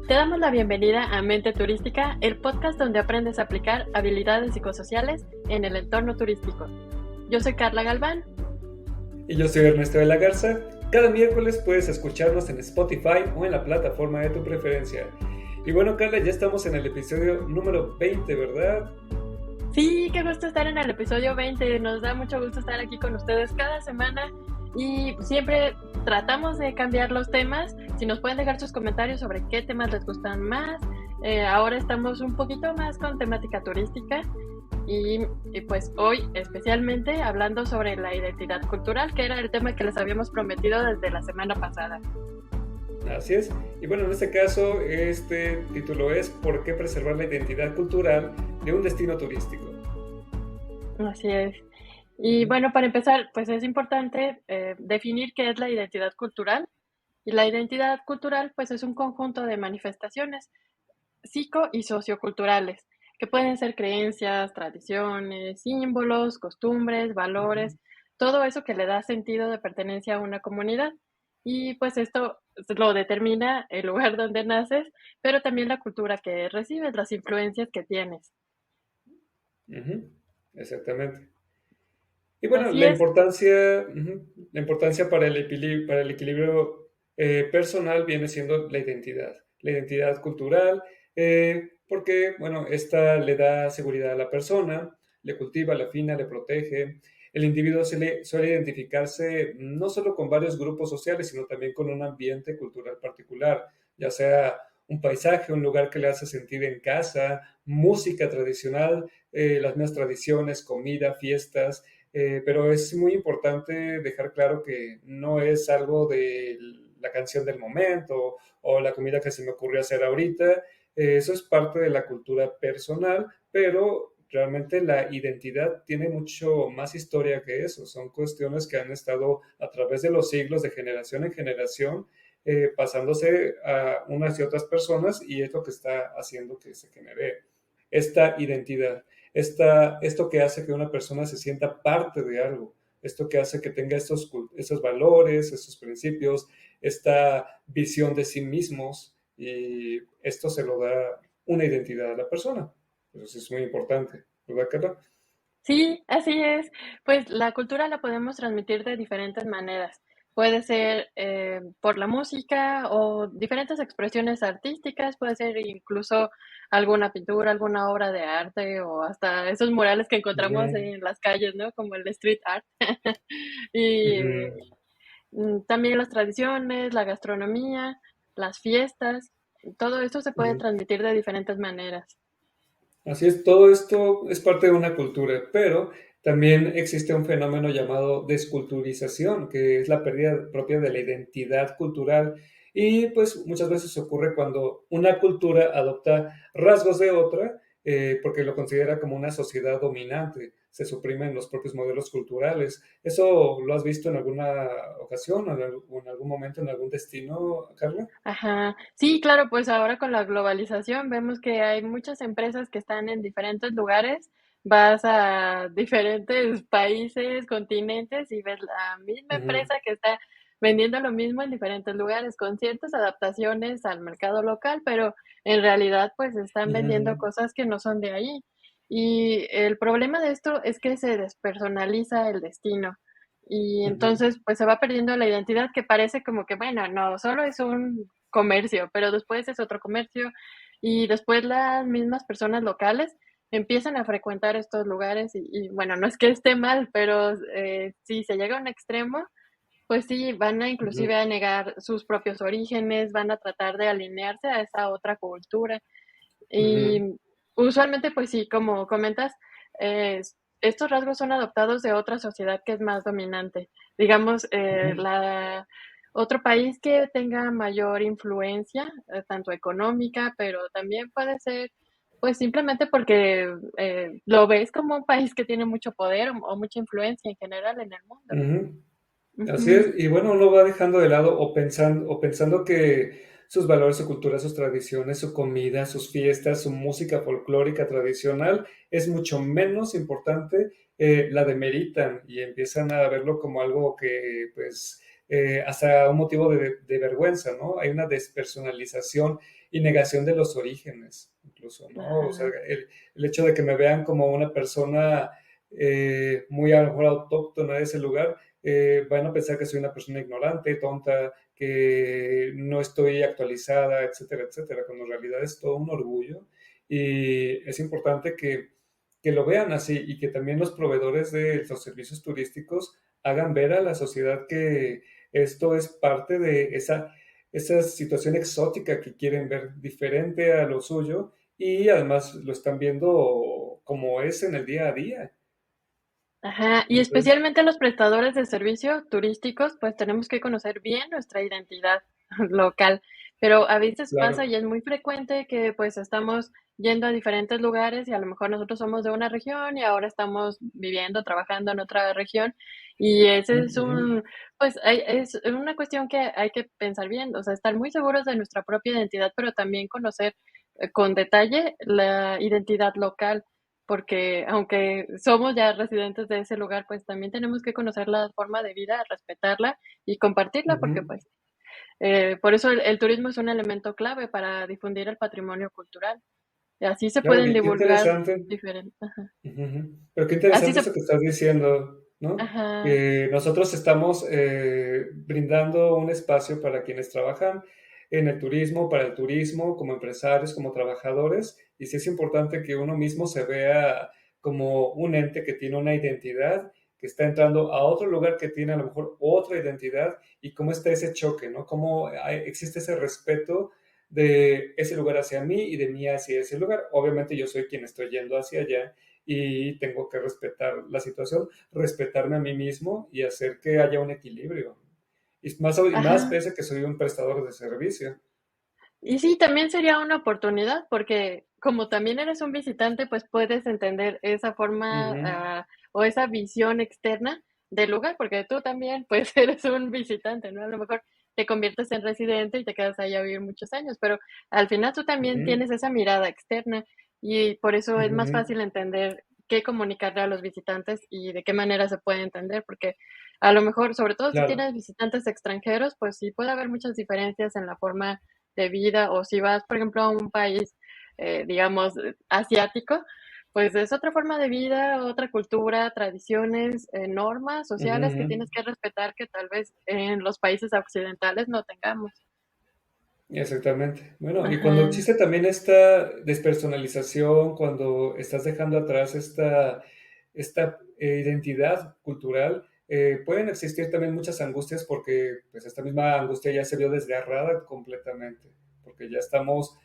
Te damos la bienvenida a Mente Turística, el podcast donde aprendes a aplicar habilidades psicosociales en el entorno turístico. Yo soy Carla Galván. Y yo soy Ernesto de la Garza. Cada miércoles puedes escucharnos en Spotify o en la plataforma de tu preferencia. Y bueno, Carla, ya estamos en el episodio número 20, ¿verdad? Sí, qué gusto estar en el episodio 20. Nos da mucho gusto estar aquí con ustedes cada semana y siempre tratamos de cambiar los temas. Si nos pueden dejar sus comentarios sobre qué temas les gustan más. Ahora estamos un poquito más con temática turística y pues hoy especialmente hablando sobre la identidad cultural, que era el tema que les habíamos prometido desde la semana pasada. Así es. Y bueno, en este caso, este título es ¿Por qué preservar la identidad cultural de un destino turístico? Así es. Y bueno, para empezar, pues es importante definir qué es la identidad cultural. Y la identidad cultural, pues es un conjunto de manifestaciones psico y socioculturales, que pueden ser creencias, tradiciones, símbolos, costumbres, valores, todo eso que le da sentido de pertenencia a una comunidad. Y pues esto lo determina el lugar donde naces, pero también la cultura que recibes, las influencias que tienes. Ujú, exactamente. Y bueno, Así es. la importancia para para el equilibrio personal viene siendo la identidad cultural, porque, bueno, esta le da seguridad a la persona, le cultiva, le afina, le protege. El individuo suele identificarse no solo con varios grupos sociales, sino también con un ambiente cultural particular, ya sea un paisaje, un lugar que le hace sentir en casa, música tradicional, las mismas tradiciones, comida, fiestas, pero es muy importante dejar claro que no es algo de la canción del momento o la comida que se me ocurrió hacer ahorita. Eso es parte de la cultura personal, pero realmente la identidad tiene mucho más historia que eso. Son cuestiones que han estado a través de los siglos, de generación en generación, pasándose a unas y otras personas, y es lo que está haciendo que se genere esta identidad. Esto que hace que una persona se sienta parte de algo, esto que hace que tenga estos valores, estos principios, esta visión de sí mismos, y esto se lo da una identidad a la persona. Eso es muy importante, ¿verdad, Carla? Sí, así es. Pues la cultura la podemos transmitir de diferentes maneras. Puede ser por la música o diferentes expresiones artísticas, puede ser incluso alguna pintura, alguna obra de arte o hasta esos murales que encontramos Ujú, en las calles, ¿no? Como el street art. Y ujú, también las tradiciones, la gastronomía, las fiestas, todo esto se puede ujú. transmitir de diferentes maneras. Así es, todo esto es parte de una cultura, pero también existe un fenómeno llamado desculturización, que es la pérdida propia de la identidad cultural. Y pues muchas veces ocurre cuando una cultura adopta rasgos de otra, porque lo considera como una sociedad dominante. Se suprimen los propios modelos culturales. ¿Eso lo has visto en alguna ocasión o en algún momento, en algún destino, Carla? Ajá. Sí, claro, pues ahora con la globalización vemos que hay muchas empresas que están en diferentes lugares. Vas a diferentes países, continentes y ves la misma Ujú, empresa que está vendiendo lo mismo en diferentes lugares, con ciertas adaptaciones al mercado local, pero en realidad pues están vendiendo ujú, cosas que no son de ahí. Y el problema de esto es que se despersonaliza el destino. Y ujú, entonces, pues se va perdiendo la identidad que parece como que, bueno, no, solo es un comercio, pero después es otro comercio y después las mismas personas locales empiezan a frecuentar estos lugares y bueno, no es que esté mal, pero si se llega a un extremo, pues sí, van a ujú, inclusive a negar sus propios orígenes, van a tratar de alinearse a esa otra cultura. Y ujú, usualmente, pues sí, como comentas, estos rasgos son adoptados de otra sociedad que es más dominante. Digamos, ujú. la otro país que tenga mayor influencia, tanto económica, pero también puede ser, pues simplemente porque lo ves como un país que tiene mucho poder o mucha influencia en general en el mundo. Ujú. Así Ujú, es, y bueno, uno va dejando de lado o pensando que sus valores, su cultura, sus tradiciones, su comida, sus fiestas, su música folclórica tradicional es mucho menos importante la demeritan y empiezan a verlo como algo que, pues, hasta un motivo de vergüenza, ¿no? Hay una despersonalización y negación de los orígenes, incluso, ¿no? O sea, Ajá. el hecho de que me vean como una persona muy a lo mejor autóctona de ese lugar, van a pensar que soy una persona ignorante, tonta, que no estoy actualizada, etcétera, etcétera, cuando en realidad es todo un orgullo y es importante que lo vean así y que también los proveedores de los servicios turísticos hagan ver a la sociedad que esto es parte de esa situación exótica que quieren ver diferente a lo suyo y además lo están viendo como es en el día a día. Ajá, y Entonces, especialmente los prestadores de servicios turísticos, pues tenemos que conocer bien nuestra identidad local, pero a veces pasa claro. y es muy frecuente que pues estamos yendo a diferentes lugares y a lo mejor nosotros somos de una región y ahora estamos viviendo, trabajando en otra región y ese es Ujú. pues es una cuestión que hay que pensar bien, o sea, estar muy seguros de nuestra propia identidad, pero también conocer con detalle la identidad local porque aunque somos ya residentes de ese lugar, pues también tenemos que conocer la forma de vida, respetarla y compartirla, porque Ujú. pues por eso el turismo es un elemento clave para difundir el patrimonio cultural. Y así se Claro, pueden y qué divulgar interesante. diferentes, Ujú, ujú. Pero qué así interesante se, eso que estás diciendo, ¿no? ajá, Que nosotros estamos brindando un espacio para quienes trabajan en el turismo, para el turismo, como empresarios, como trabajadores, y sí es importante que uno mismo se vea como un ente que tiene una identidad, que está entrando a otro lugar que tiene a lo mejor otra identidad, y cómo está ese choque, ¿no? Cómo existe ese respeto de ese lugar hacia mí y de mí hacia ese lugar. Obviamente yo soy quien estoy yendo hacia allá y tengo que respetar la situación, respetarme a mí mismo y hacer que haya un equilibrio. Y más ajá. pese que soy un prestador de servicio. Y sí, también sería una oportunidad, porque como también eres un visitante, pues puedes entender esa forma, Ujú, o esa visión externa del lugar, porque tú también, pues, eres un visitante, ¿no? A lo mejor te conviertes en residente y te quedas ahí a vivir muchos años, pero al final tú también ujú, tienes esa mirada externa y por eso es más ujú. fácil entender qué comunicarle a los visitantes y de qué manera se puede entender, porque a lo mejor, sobre todo si Claro. tienes visitantes extranjeros, pues sí puede haber muchas diferencias en la forma de vida, o si vas, por ejemplo, a un país, digamos, asiático, pues es otra forma de vida, otra cultura, tradiciones, normas Ujú, sociales que ujú. tienes que respetar que tal vez en los países occidentales no tengamos. Exactamente. Bueno, y cuando Ajá. existe también esta despersonalización, cuando estás dejando atrás esta identidad cultural, pueden existir también muchas angustias porque pues, esta misma angustia ya se vio desgarrada completamente, porque ya estamos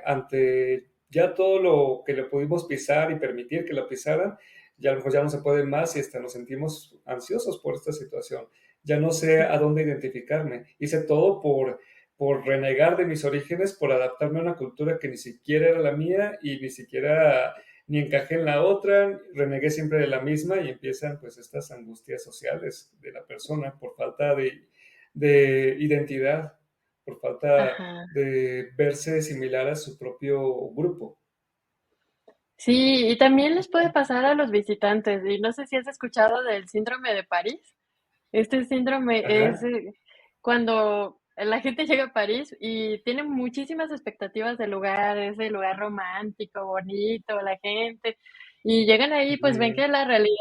ante ya todo lo que le pudimos pisar y permitir que lo pisaran, ya a lo mejor ya no se puede más y hasta nos sentimos ansiosos por esta situación. Ya no sé a dónde identificarme. Hice todo por renegar de mis orígenes, por adaptarme a una cultura que ni siquiera era la mía y ni siquiera ni encajé en la otra, renegué siempre de la misma y empiezan pues estas angustias sociales de la persona por falta de identidad, por falta Ajá. de verse similar a su propio grupo. Sí, y también les puede pasar a los visitantes, y no sé si has escuchado del síndrome de París. Este síndrome es, Ajá, cuando la gente llega a París y tiene muchísimas expectativas del lugar, es el lugar romántico, bonito, la gente, y llegan ahí, pues ven ujú, que la realidad,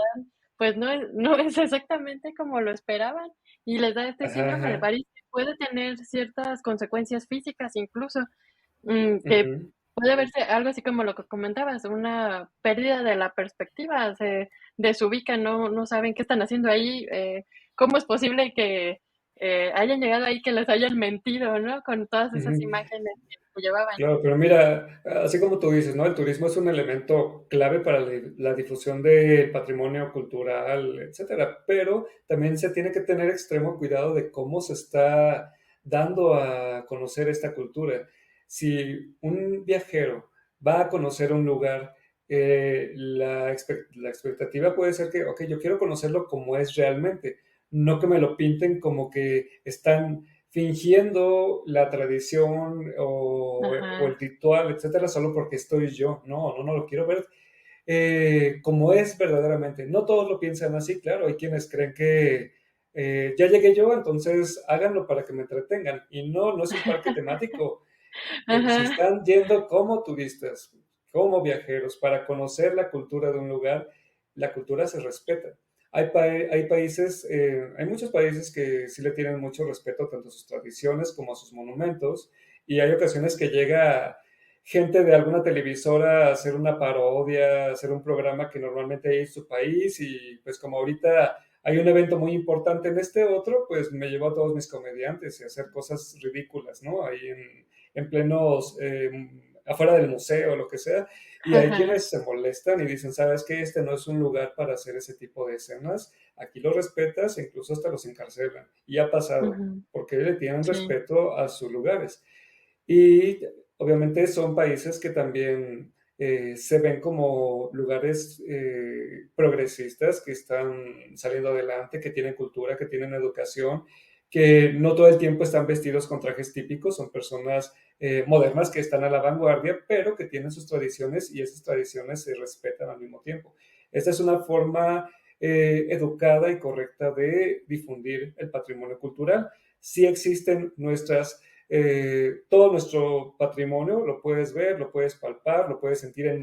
pues no es exactamente como lo esperaban, y les da este ajá, síndrome de ajá, París, que puede tener ciertas consecuencias físicas incluso, que ujú. puede verse algo así como lo que comentabas, una pérdida de la perspectiva, se desubican, no saben qué están haciendo ahí, cómo es posible que, hayan llegado ahí, que les hayan mentido, ¿no? Con todas esas Ujú. imágenes que llevaban. Claro, pero mira, así como tú dices, ¿no? El turismo es un elemento clave para la difusión del patrimonio cultural, etcétera, pero también se tiene que tener extremo cuidado de cómo se está dando a conocer esta cultura. Si un viajero va a conocer un lugar, la expectativa puede ser que, ok, yo quiero conocerlo como es realmente, no que me lo pinten como que están fingiendo la tradición o el Ajá, ritual, etcétera, solo porque estoy yo. No, no, no, lo quiero ver como es verdaderamente. No todos lo piensan así, claro, hay quienes creen que ya llegué yo, entonces háganlo para que me entretengan. Y no, no es un parque temático. Se Ajá, están yendo como turistas, como viajeros, para conocer la cultura de un lugar. La cultura se respeta. Hay países, hay muchos países que sí le tienen mucho respeto tanto a sus tradiciones como a sus monumentos, y hay ocasiones que llega gente de alguna televisora a hacer una parodia, a hacer un programa que normalmente hay en su país, y pues como ahorita hay un evento muy importante en este otro, pues me llevo a todos mis comediantes y a hacer cosas ridículas, ¿no? Ahí en plenos, afuera del museo o lo que sea, y hay ajá, quienes se molestan y dicen, sabes que este no es un lugar para hacer ese tipo de escenas, aquí lo respetas e incluso hasta los encarcelan, y ha pasado, ujú, porque le tienen sí, respeto a sus lugares. Y obviamente son países que también se ven como lugares progresistas, que están saliendo adelante, que tienen cultura, que tienen educación, que no todo el tiempo están vestidos con trajes típicos, son personas modernas que están a la vanguardia, pero que tienen sus tradiciones y esas tradiciones se respetan al mismo tiempo. Esta es una forma educada y correcta de difundir el patrimonio cultural. Sí existen todo nuestro patrimonio, lo puedes ver, lo puedes palpar, lo puedes sentir en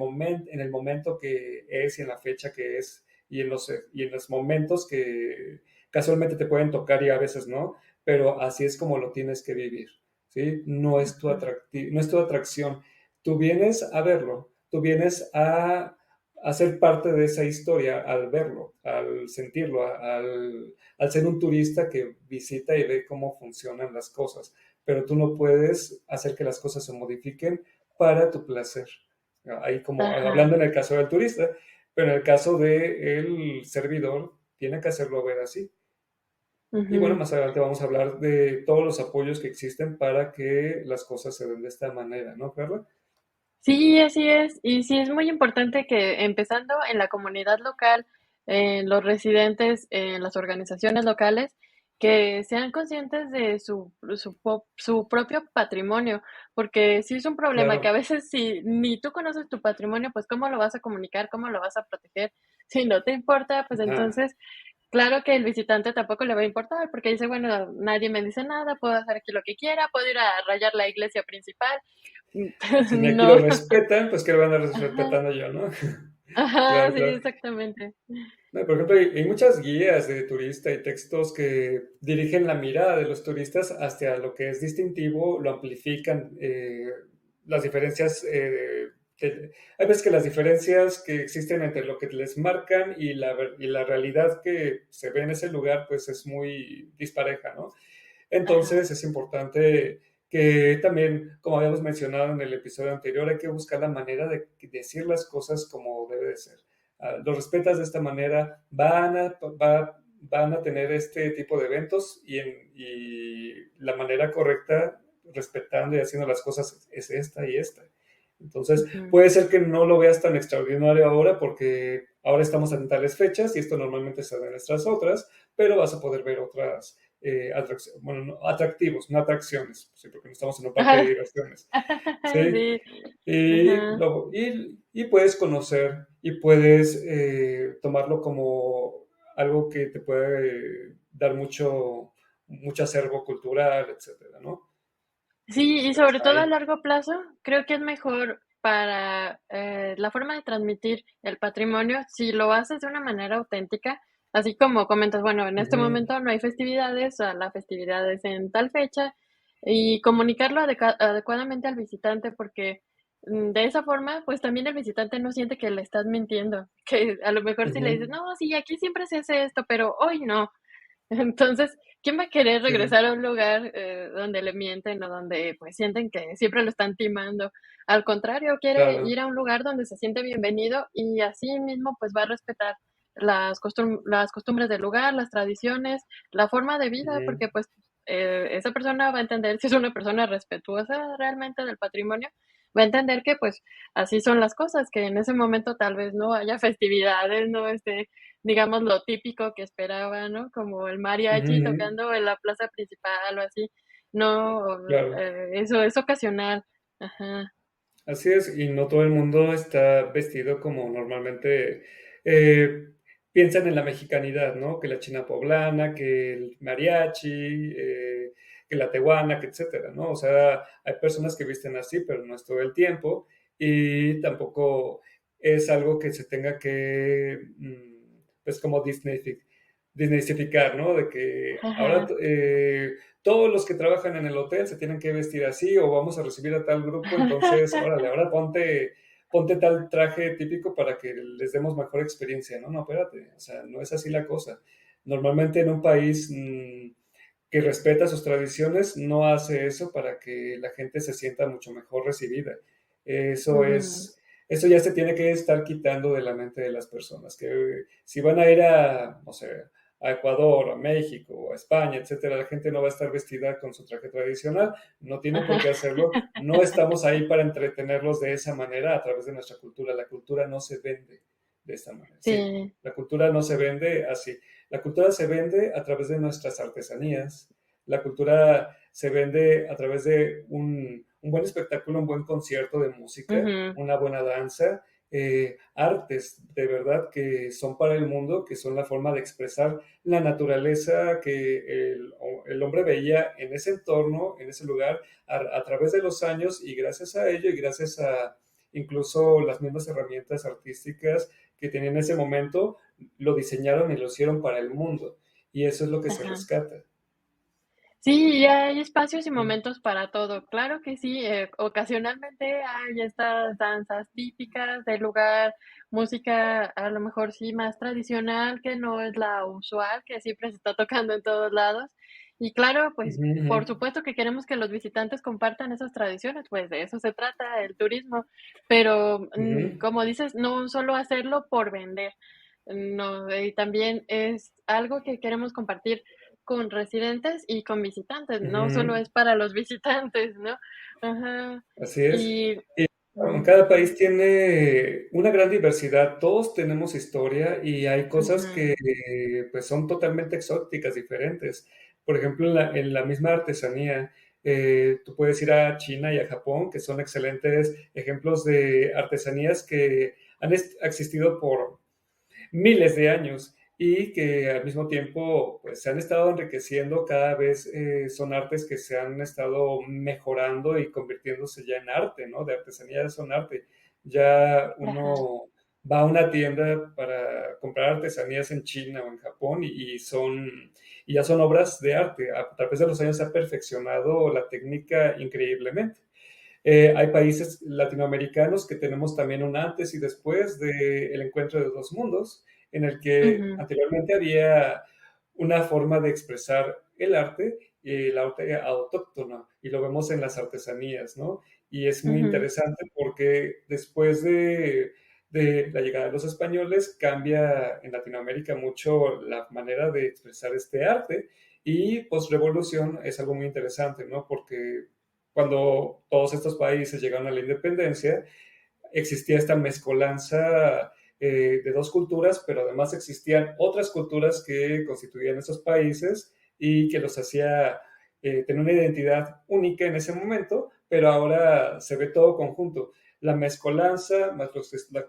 el momento que es y en la fecha que es y en los momentos que casualmente te pueden tocar y a veces no, pero así es como lo tienes que vivir, ¿sí? ujú, No es tu atracción. Tú vienes a verlo, tú vienes a ser parte de esa historia al verlo, al sentirlo, al ser un turista que visita y ve cómo funcionan las cosas, pero tú no puedes hacer que las cosas se modifiquen para tu placer. Ahí como hablando ajá, en el caso del turista, pero en el caso del servidor, tiene que hacerlo ver así. Y bueno, ujú. más adelante vamos a hablar de todos los apoyos que existen para que las cosas se den de esta manera, ¿no, Carla? Sí, así es. Y sí es muy importante que empezando en la comunidad local, en los residentes, en las organizaciones locales, que sean conscientes de su propio patrimonio, porque sí es un problema que a Claro. veces si ni tú conoces tu patrimonio, pues cómo lo vas a comunicar, cómo lo vas a proteger. Si no te importa, pues Ajá. entonces claro que el visitante tampoco le va a importar, porque dice, bueno, nadie me dice nada, puedo hacer aquí lo que quiera, puedo ir a rayar la iglesia principal. Si ni aquí lo No. respetan, pues que lo van a Ajá, respetando yo, ¿no? ajá, Claro, sí, claro. exactamente. No, por ejemplo, hay muchas guías de turista y textos que dirigen la mirada de los turistas hacia lo que es distintivo, lo amplifican, las diferencias, hay veces que las diferencias que existen entre lo que les marcan y la realidad que se ve en ese lugar, pues es muy dispareja, ¿no? Ajá, Entonces es importante que también, como habíamos mencionado en el episodio anterior, hay que buscar la manera de decir las cosas como debe de ser. Los respetas de esta manera, van a tener este tipo de eventos y la manera correcta, respetando y haciendo las cosas, es esta y esta. Entonces, ujú. puede ser que no lo veas tan extraordinario ahora porque ahora estamos en tales fechas y esto normalmente se da en nuestras otras, pero vas a poder ver otras bueno, no, atractivos, no atracciones, sí, porque no estamos en un parque de Ajá. diversiones, ¿sí? Sí, Y, ajá. y puedes conocer y puedes tomarlo como algo que te puede dar mucho acervo cultural, etcétera, ¿no? Sí, y Pero sobre está todo a ahí. largo plazo, creo que es mejor para, la forma de transmitir el patrimonio, si lo haces de una manera auténtica, así como comentas, bueno, en este Ujú, momento no hay festividades, o la festividad es en tal fecha, y comunicarlo adecuadamente al visitante, porque, de esa forma, pues, también el visitante no siente que le estás mintiendo, que a lo mejor si le dices: ujú, "No, sí, aquí siempre se hace esto, pero hoy no". Entonces, ¿quién va a querer sí, regresar a un lugar, donde le mienten o donde, pues, sienten que siempre lo están timando? Al contrario, quiere claro. ir a un lugar donde se siente bienvenido y así mismo, pues, va a respetar las costumbres del lugar, las tradiciones, la forma de vida, Ujú, porque, pues, esa persona va a entender si es una persona respetuosa realmente del patrimonio, va a entender que, pues, así son las cosas, que en ese momento tal vez no haya festividades, no esté digamos, lo típico que esperaba, ¿no? Como el mariachi ujú, tocando en la plaza principal o así. No, claro. eso es ocasional. Ajá. Así es, y no todo el mundo está vestido como normalmente eh, piensan en la mexicanidad, ¿no? Que la china poblana, que el mariachi, que la tehuana, que etcétera, ¿no? O sea, hay personas que visten así, pero no es todo el tiempo, y tampoco es algo que se tenga que, pues como Disneyficar, ¿no? De que ahora Ajá. todos los que trabajan en el hotel se tienen que vestir así o vamos a recibir a tal grupo, entonces, órale, ahora ponte tal traje típico para que les demos mejor experiencia. No, no, espérate, o sea, no es así la cosa. Normalmente en un país que respeta sus tradiciones no hace eso para que la gente se sienta mucho mejor recibida. Eso Ujú. es, eso ya se tiene que estar quitando de la mente de las personas, que si van a ir a, no sé, a Ecuador, a México, a España, etcétera, la gente no va a estar vestida con su traje tradicional, no tiene por Ajá. qué hacerlo, no estamos ahí para entretenerlos de esa manera a través de nuestra cultura, la cultura no se vende de esta manera, sí, Sí. la cultura no se vende así, la cultura se vende a través de nuestras artesanías, la cultura se vende a través de un buen espectáculo, un buen concierto de música, Ujú. una buena danza, artes de verdad que son para el mundo, que son la forma de expresar la naturaleza que el hombre veía en ese entorno, en ese lugar, a través de los años y gracias a ello y gracias a incluso las mismas herramientas artísticas que tenían en ese momento, lo diseñaron y lo hicieron para el mundo. Y eso es lo que se Ajá. rescata. Sí, y hay espacios y Mm. momentos para todo. Claro que sí, ocasionalmente hay estas danzas típicas del lugar, música a lo mejor sí más tradicional, que no es la usual, que siempre se está tocando en todos lados. Y claro, pues Ujú, ujú, por supuesto que queremos que los visitantes compartan esas tradiciones, pues de eso se trata el turismo. Pero ujú, como dices, no solo hacerlo por vender, no, y también es algo que queremos compartir con residentes y con visitantes, no solo ujú. es para los visitantes, ¿no? Ajá. Así es. Y Y bueno, mm, cada país tiene una gran diversidad, todos tenemos historia y hay cosas ujú, que pues son totalmente exóticas, diferentes. Por ejemplo, en la misma artesanía, tú puedes ir a China y a Japón, que son excelentes ejemplos de artesanías que han existido por miles de años y que al mismo tiempo pues, se han estado enriqueciendo, cada vez son artes que se han estado mejorando y convirtiéndose ya en arte, ¿no? De artesanía son arte. Ya ajá, uno va a una tienda para comprar artesanías en China o en Japón y ya son obras de arte. A través de los años se ha perfeccionado la técnica increíblemente. Hay países latinoamericanos que tenemos también un antes y después del encuentro de dos mundos, en el que ujú, anteriormente había una forma de expresar el arte, el arte autóctono, y lo vemos en las artesanías, ¿no? Y es muy ujú, interesante porque después de la llegada de los españoles cambia en Latinoamérica mucho la manera de expresar este arte y post-revolución es algo muy interesante, ¿no? Porque cuando todos estos países llegaron a la independencia, existía esta mezcolanza de dos culturas, pero además existían otras culturas que constituían esos países y que los hacía tener una identidad única en ese momento, pero ahora se ve todo conjunto. La mezcolanza, más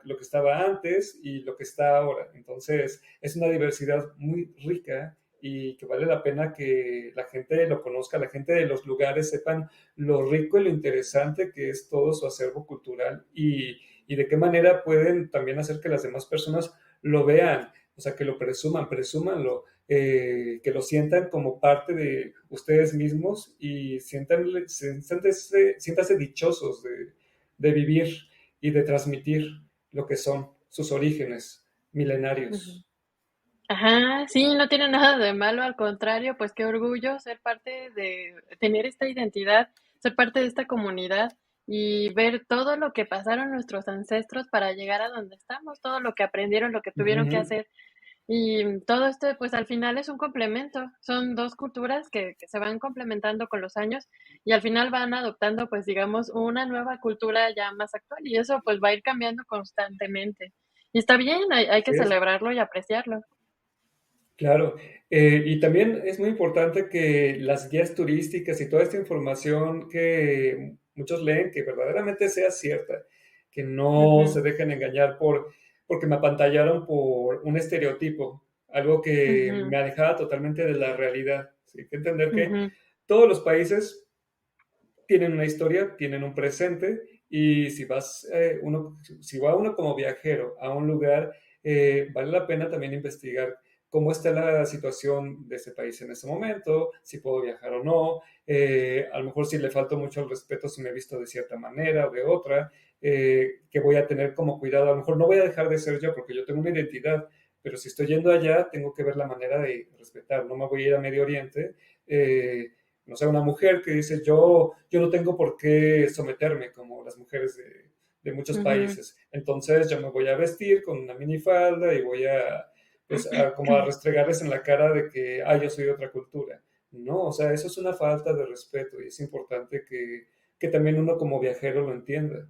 lo que estaba antes y lo que está ahora. Entonces, es una diversidad muy rica y que vale la pena que la gente lo conozca, la gente de los lugares sepan lo rico y lo interesante que es todo su acervo cultural y de qué manera pueden también hacer que las demás personas lo vean, o sea, que lo presúmanlo, que lo sientan como parte de ustedes mismos y siéntanse dichosos de vivir y de transmitir lo que son sus orígenes ujú. milenarios. Ajá, sí, no tiene nada de malo, al contrario, pues qué orgullo ser parte de tener esta identidad, ser parte de esta comunidad y ver todo lo que pasaron nuestros ancestros para llegar a donde estamos, todo lo que aprendieron, lo que Uh tuvieron que -huh. hacer. Y todo esto, pues, al final es un complemento. Son 2 culturas que se van complementando con los años y al final van adoptando, pues, digamos, una nueva cultura ya más actual, y eso, pues, va a ir cambiando constantemente. Y está bien, hay que Así es. celebrarlo y apreciarlo. Claro, y también es muy importante que las guías turísticas y toda esta información que muchos leen que verdaderamente sea cierta, que no se Ujú, dejen engañar porque me apantallaron por un estereotipo, algo que ujú, me alejaba totalmente de la realidad. Sí, hay que entender que ujú, todos los países tienen una historia, tienen un presente y si va uno como viajero a un lugar, vale la pena también investigar cómo está la situación de ese país en ese momento, si puedo viajar o no, a lo mejor si le falto mucho al respeto, si me he visto de cierta manera o de otra, que voy a tener como cuidado, a lo mejor no voy a dejar de ser yo porque yo tengo una identidad, pero si estoy yendo allá, tengo que ver la manera de respetar, no me voy a ir a Medio Oriente. No sé, una mujer que dice, yo no tengo por qué someterme como las mujeres de muchos ujú. países. Entonces yo me voy a vestir con una minifalda y voy como a restregarles en la cara de que, yo soy de otra cultura. No, o sea, eso es una falta de respeto y es importante que también uno como viajero lo entienda.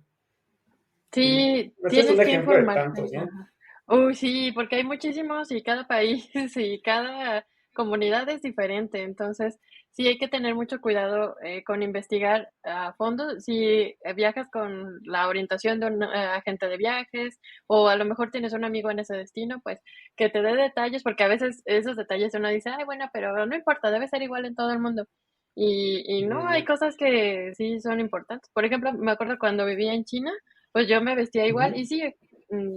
¿Sí? Sí, Este es un tienes que ejemplo de informarte. tantos, ¿no? Ajá. Uy, sí, porque hay muchísimos y cada país y cada comunidad es diferente. Entonces, sí hay que tener mucho cuidado con investigar a fondo. Si viajas con la orientación de un agente de viajes o a lo mejor tienes un amigo en ese destino, pues que te dé detalles, porque a veces esos detalles uno dice, ay, bueno, pero no importa, debe ser igual en todo el mundo. Y no, hay Ujú, cosas que sí son importantes. Por ejemplo, me acuerdo cuando vivía en China, pues yo me vestía igual ujú, y sí,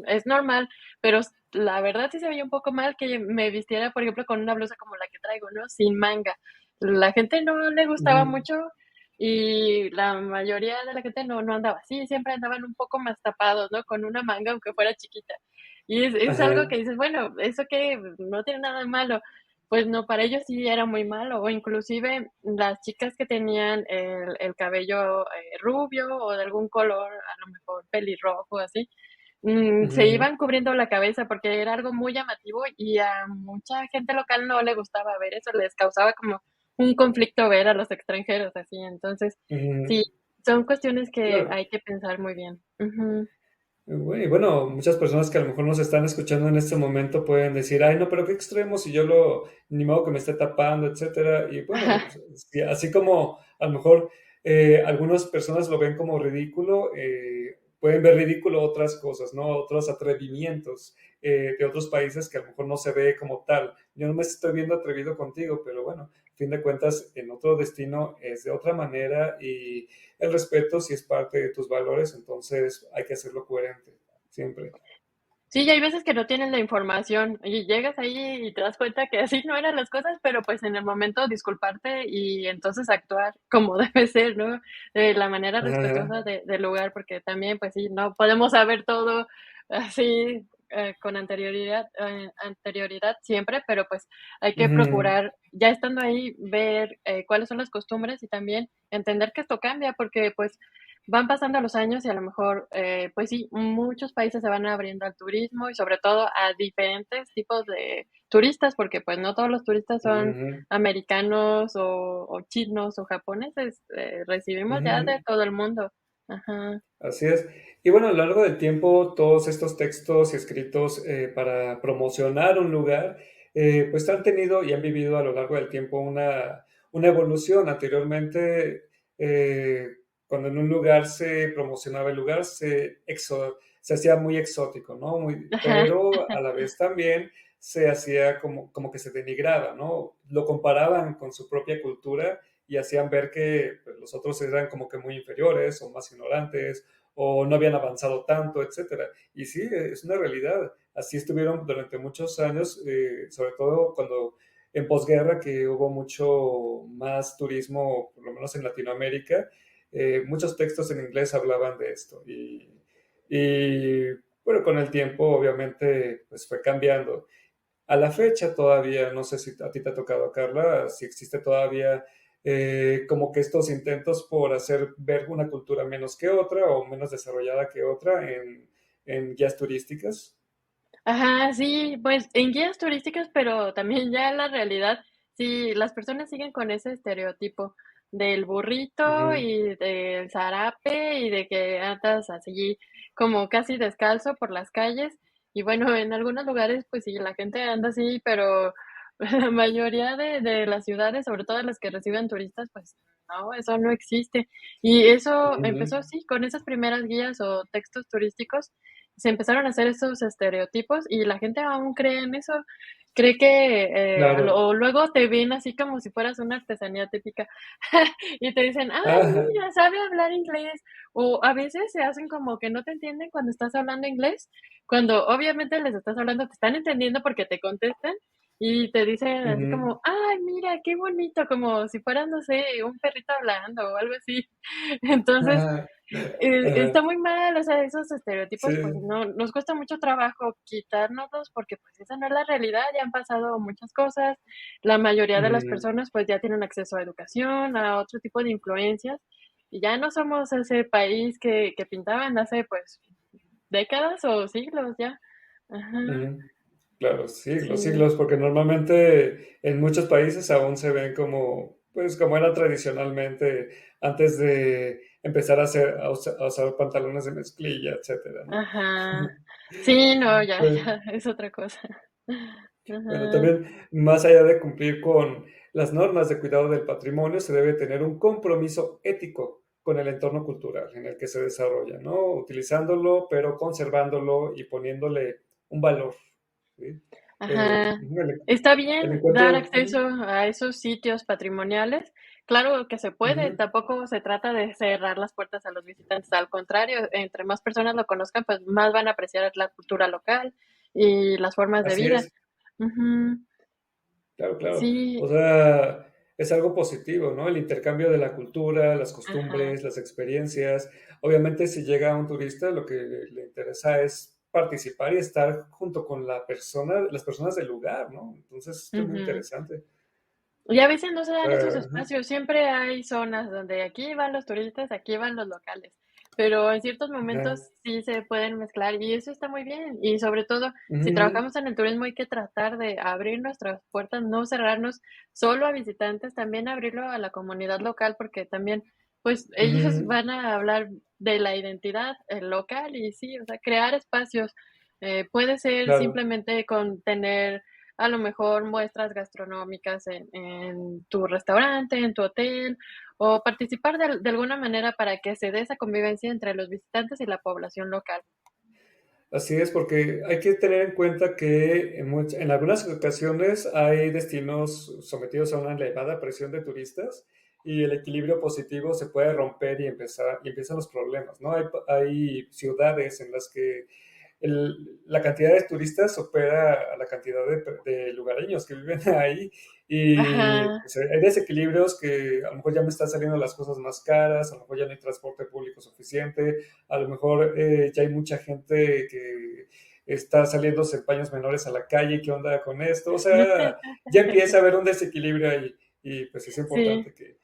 es normal, pero la verdad sí se veía un poco mal que me vistiera, por ejemplo, con una blusa como la que traigo, ¿no? Sin manga. La gente no le gustaba ujú. mucho y la mayoría de la gente no andaba así, siempre andaban un poco más tapados, ¿no? Con una manga, aunque fuera chiquita. Y es algo Ajá. que dices, bueno, eso que no tiene nada de malo. Pues no, para ellos sí era muy malo, o inclusive las chicas que tenían el cabello rubio o de algún color, a lo mejor pelirrojo, así, se Ujú. iban cubriendo la cabeza porque era algo muy llamativo y a mucha gente local no le gustaba ver eso, les causaba como un conflicto ver a los extranjeros así. Entonces, Ujú. sí, son cuestiones que Claro. hay que pensar muy bien. Ujú. Y bueno, muchas personas que a lo mejor nos están escuchando en este momento pueden decir, ay, no, pero qué extremo si ni modo que me esté tapando, etcétera. Y bueno, sí, así como a lo mejor algunas personas lo ven como ridículo, pueden ver ridículo otras cosas, ¿no? Otros atrevimientos de otros países que a lo mejor no se ve como tal. Yo no me estoy viendo atrevido contigo, pero bueno, a fin de cuentas, en otro destino es de otra manera y el respeto si es parte de tus valores, entonces hay que hacerlo coherente, siempre. Sí, y hay veces que no tienes la información y llegas ahí y te das cuenta que así no eran las cosas, pero pues en el momento disculparte y entonces actuar como debe ser, ¿no? De la manera Ajá. respetuosa del lugar, porque también, pues sí, no podemos saber todo así con anterioridad siempre, pero pues hay que Ujú, procurar, ya estando ahí, ver cuáles son las costumbres y también entender que esto cambia, porque pues van pasando los años y a lo mejor, pues sí, muchos países se van abriendo al turismo y sobre todo a diferentes tipos de turistas, porque pues no todos los turistas son ujú, americanos o chinos o japoneses, recibimos ya de ujú. todo el mundo. Ajá, Así es. Y bueno, a lo largo del tiempo, todos estos textos y escritos para promocionar un lugar, pues han tenido y han vivido a lo largo del tiempo una evolución. Anteriormente, eh, cuando en un lugar se promocionaba el lugar, se hacía muy exótico, ¿no? ajá, Pero a la vez también se hacía como que se denigraba, ¿no? Lo comparaban con su propia cultura y hacían ver que pues, los otros eran como que muy inferiores o más ignorantes o no habían avanzado tanto, etcétera. Y sí, es una realidad. Así estuvieron durante muchos años, sobre todo cuando en posguerra, que hubo mucho más turismo, por lo menos en Latinoamérica, muchos textos en inglés hablaban de esto. Y bueno, con el tiempo, obviamente, pues fue cambiando. A la fecha todavía, no sé si a ti te ha tocado, Carla, si existe todavía como que estos intentos por hacer ver una cultura menos que otra o menos desarrollada que otra en guías turísticas. ajá, sí, pues en guías turísticas, pero también ya en la realidad, sí, las personas siguen con ese estereotipo del burrito Ujú, y del zarape y de que andas así como casi descalzo por las calles. Y bueno, en algunos lugares, pues sí, la gente anda así, pero La mayoría de las ciudades, sobre todo las que reciben turistas, pues no, eso no existe. Y eso empezó Ujú, así, con esas primeras guías o textos turísticos, se empezaron a hacer esos estereotipos y la gente aún cree en eso. Cree que, claro. o luego te ven así como si fueras una artesanía típica y te dicen: "Ay, Ajá, mira, sabe hablar inglés", o a veces se hacen como que no te entienden cuando estás hablando inglés, cuando obviamente les estás hablando, te están entendiendo porque te contestan, y te dicen así ujú, como: "Ay, mira, qué bonito", como si fueras, no sé, un perrito hablando o algo así. Entonces, ajá, ajá, está muy mal, o sea, esos sí, estereotipos, pues no, nos cuesta mucho trabajo quitárnoslos porque, pues, esa no es la realidad, ya han pasado muchas cosas. La mayoría de las ujú, personas, pues, ya tienen acceso a educación, a otro tipo de influencias, y ya no somos ese país que pintaban hace, pues, décadas o siglos ya. Ajá, ujú. Claro, siglos, sí. siglos, porque normalmente en muchos países aún se ven como, pues, como era tradicionalmente antes de empezar a usar pantalones de mezclilla, etcétera, ¿no? Ajá. Sí, no, ya, Pues, ya, es otra cosa. bueno, Ajá, también más allá de cumplir con las normas de cuidado del patrimonio, se debe tener un compromiso ético con el entorno cultural en el que se desarrolla, ¿no? Utilizándolo, pero conservándolo y poniéndole un valor, ¿sí? ajá. El Está el bien dar encuentro acceso a esos sitios patrimoniales. Claro que se puede, ujú, tampoco se trata de cerrar las puertas a los visitantes, al contrario, entre más personas lo conozcan, pues más van a apreciar la cultura local y las formas de así vida. es, Ujú. claro, claro. O Sí, sea, es algo positivo, ¿no? El intercambio de la cultura, las ajá, costumbres, las experiencias. Obviamente, si llega un turista, lo que le interesa es participar y estar junto con las personas del lugar, ¿no? Entonces, esto es muy ujú. interesante. Y a veces no se O dan esos sea, ajá, espacios, siempre hay zonas donde aquí van los turistas, aquí van los locales, pero en ciertos ajá, momentos sí se pueden mezclar y eso está muy bien. Y sobre todo, si ujú, trabajamos en el turismo hay que tratar de abrir nuestras puertas, no cerrarnos solo a visitantes, también abrirlo a la comunidad local, porque también, pues, ellos ujú, van a hablar de la identidad, local y sí, o sea, crear espacios, puede ser claro. simplemente con tener a lo mejor muestras gastronómicas en tu restaurante, en tu hotel, o participar de alguna manera para que se dé esa convivencia entre los visitantes y la población local. Así es, porque hay que tener en cuenta que en algunas ocasiones hay destinos sometidos a una elevada presión de turistas y el equilibrio positivo se puede romper y empiezan los problemas, ¿no? Hay ciudades en las que la cantidad de turistas supera a la cantidad de lugareños que viven ahí y Ajá, pues, hay desequilibrios que a lo mejor ya me están saliendo las cosas más caras, a lo mejor ya no hay transporte público suficiente, a lo mejor ya hay mucha gente que está saliéndose en paños menores a la calle, ¿qué onda con esto? O sea, ya empieza a haber un desequilibrio ahí y pues es sí, importante que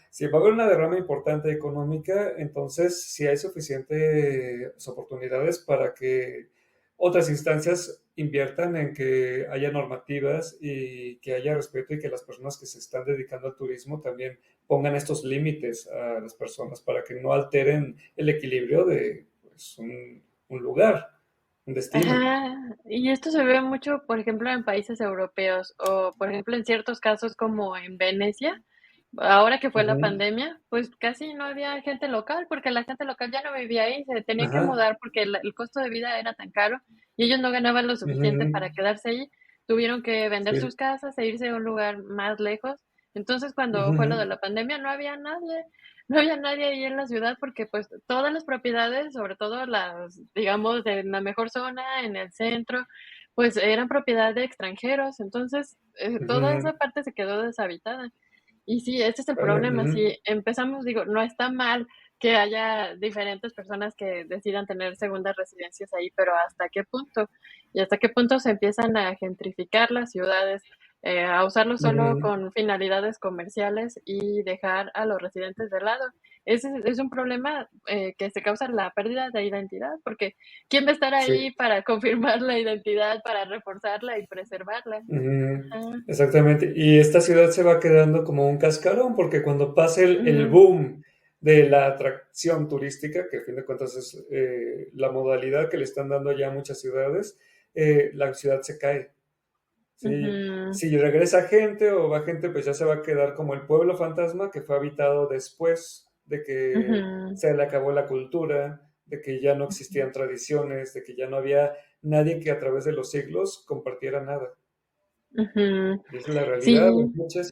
si va a haber una derrama importante económica, entonces sí hay suficientes oportunidades para que otras instancias inviertan en que haya normativas y que haya respeto y que las personas que se están dedicando al turismo también pongan estos límites a las personas para que no alteren el equilibrio de pues, un lugar, un destino. ajá. Y esto se ve mucho, por ejemplo, en países europeos o, por ejemplo, en ciertos casos como en Venecia. Ahora que fue la Ujú, pandemia, pues casi no había gente local, porque la gente local ya no vivía ahí, se tenían que ajá, mudar porque el costo de vida era tan caro y ellos no ganaban lo suficiente ujú, para quedarse ahí. Tuvieron que vender sí, sus casas e irse a un lugar más lejos. Entonces, cuando fue lo de ujú, la pandemia, no había nadie, no había nadie ahí en la ciudad porque pues todas las propiedades, sobre todo las, digamos, de la mejor zona, en el centro, pues eran propiedad de extranjeros. Entonces, toda esa ujú, parte se quedó deshabitada. Y sí, ese es el problema. ujú, Si empezamos, digo, no está mal que haya diferentes personas que decidan tener segundas residencias ahí, pero ¿hasta qué punto? Y hasta qué punto se empiezan a gentrificar las ciudades, a usarlo solo ujú. con finalidades comerciales y dejar a los residentes de lado. Ese es un problema que se causa la pérdida de identidad, porque ¿quién va a estar Sí. ahí para confirmar la identidad, para reforzarla y preservarla? Ujú, Ajá, exactamente. Y esta ciudad se va quedando como un cascarón, porque cuando pase el ujú, boom de la atracción turística, que a fin de cuentas es la modalidad que le están dando ya a muchas ciudades, la ciudad se cae. Ujú, Si regresa gente o va gente, pues ya se va a quedar como el pueblo fantasma que fue habitado después de que ujú, se le acabó la cultura, de que ya no existían tradiciones, de que ya no había nadie que a través de los siglos compartiera nada. ujú. Y esa es la realidad de Sí, muchas.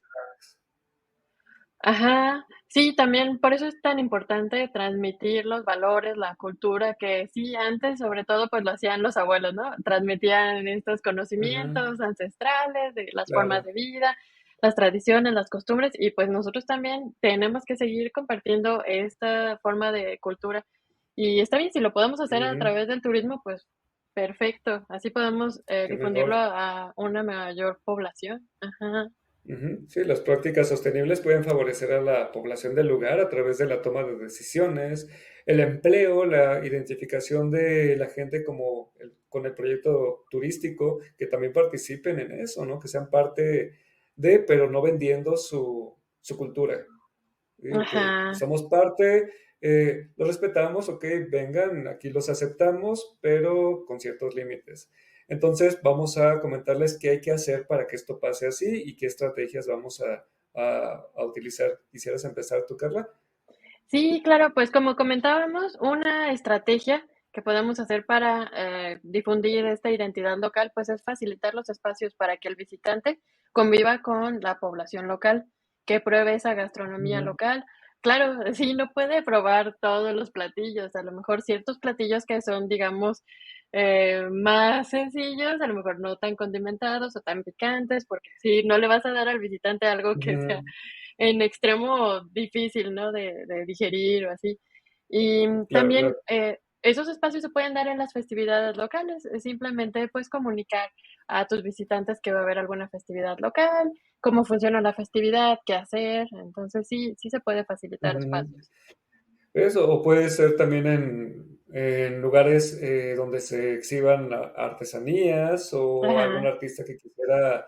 ajá. Sí, también por eso es tan importante transmitir los valores, la cultura, que sí, antes, sobre todo, pues, lo hacían los abuelos, ¿no? Transmitían estos Ujú, conocimientos ancestrales de las formas claro. de vida, las tradiciones, las costumbres, y, pues, nosotros también tenemos que seguir compartiendo esta forma de cultura. Y está bien, si lo podemos hacer a Ujú, través del turismo, pues, perfecto. Así podemos, qué difundirlo mejor. a una mayor población. Ajá, Ujú, sí, las prácticas sostenibles pueden favorecer a la población del lugar a través de la toma de decisiones, el empleo, la identificación de la gente como con el proyecto turístico, que también participen en eso, ¿no? Que sean parte de, pero no vendiendo su cultura. ¿Sí? Que ajá. somos parte, los respetamos, ok, vengan, aquí los aceptamos, pero con ciertos límites. Entonces, vamos a comentarles qué hay que hacer para que esto pase así y qué estrategias vamos a utilizar. ¿Quisieras empezar tú, Carla? Sí, claro, pues como comentábamos, una estrategia que podemos hacer para difundir esta identidad local, pues es facilitar los espacios para que el visitante conviva con la población local, que pruebe esa gastronomía Ujú, local. Claro, sí, no puede probar todos los platillos, a lo mejor ciertos platillos que son, digamos, más sencillos, a lo mejor no tan condimentados o tan picantes, porque sí, no le vas a dar al visitante algo que sea ujú, en extremo difícil, ¿no? De digerir o así. Y claro, también, claro. esos espacios se pueden dar en las festividades locales, simplemente, pues, comunicar a tus visitantes que va a haber alguna festividad local, cómo funciona la festividad, qué hacer. Entonces sí, sí se puede facilitar Ujú. espacios. Eso, o puede ser también en lugares donde se exhiban artesanías o algún Ajá, artista que quisiera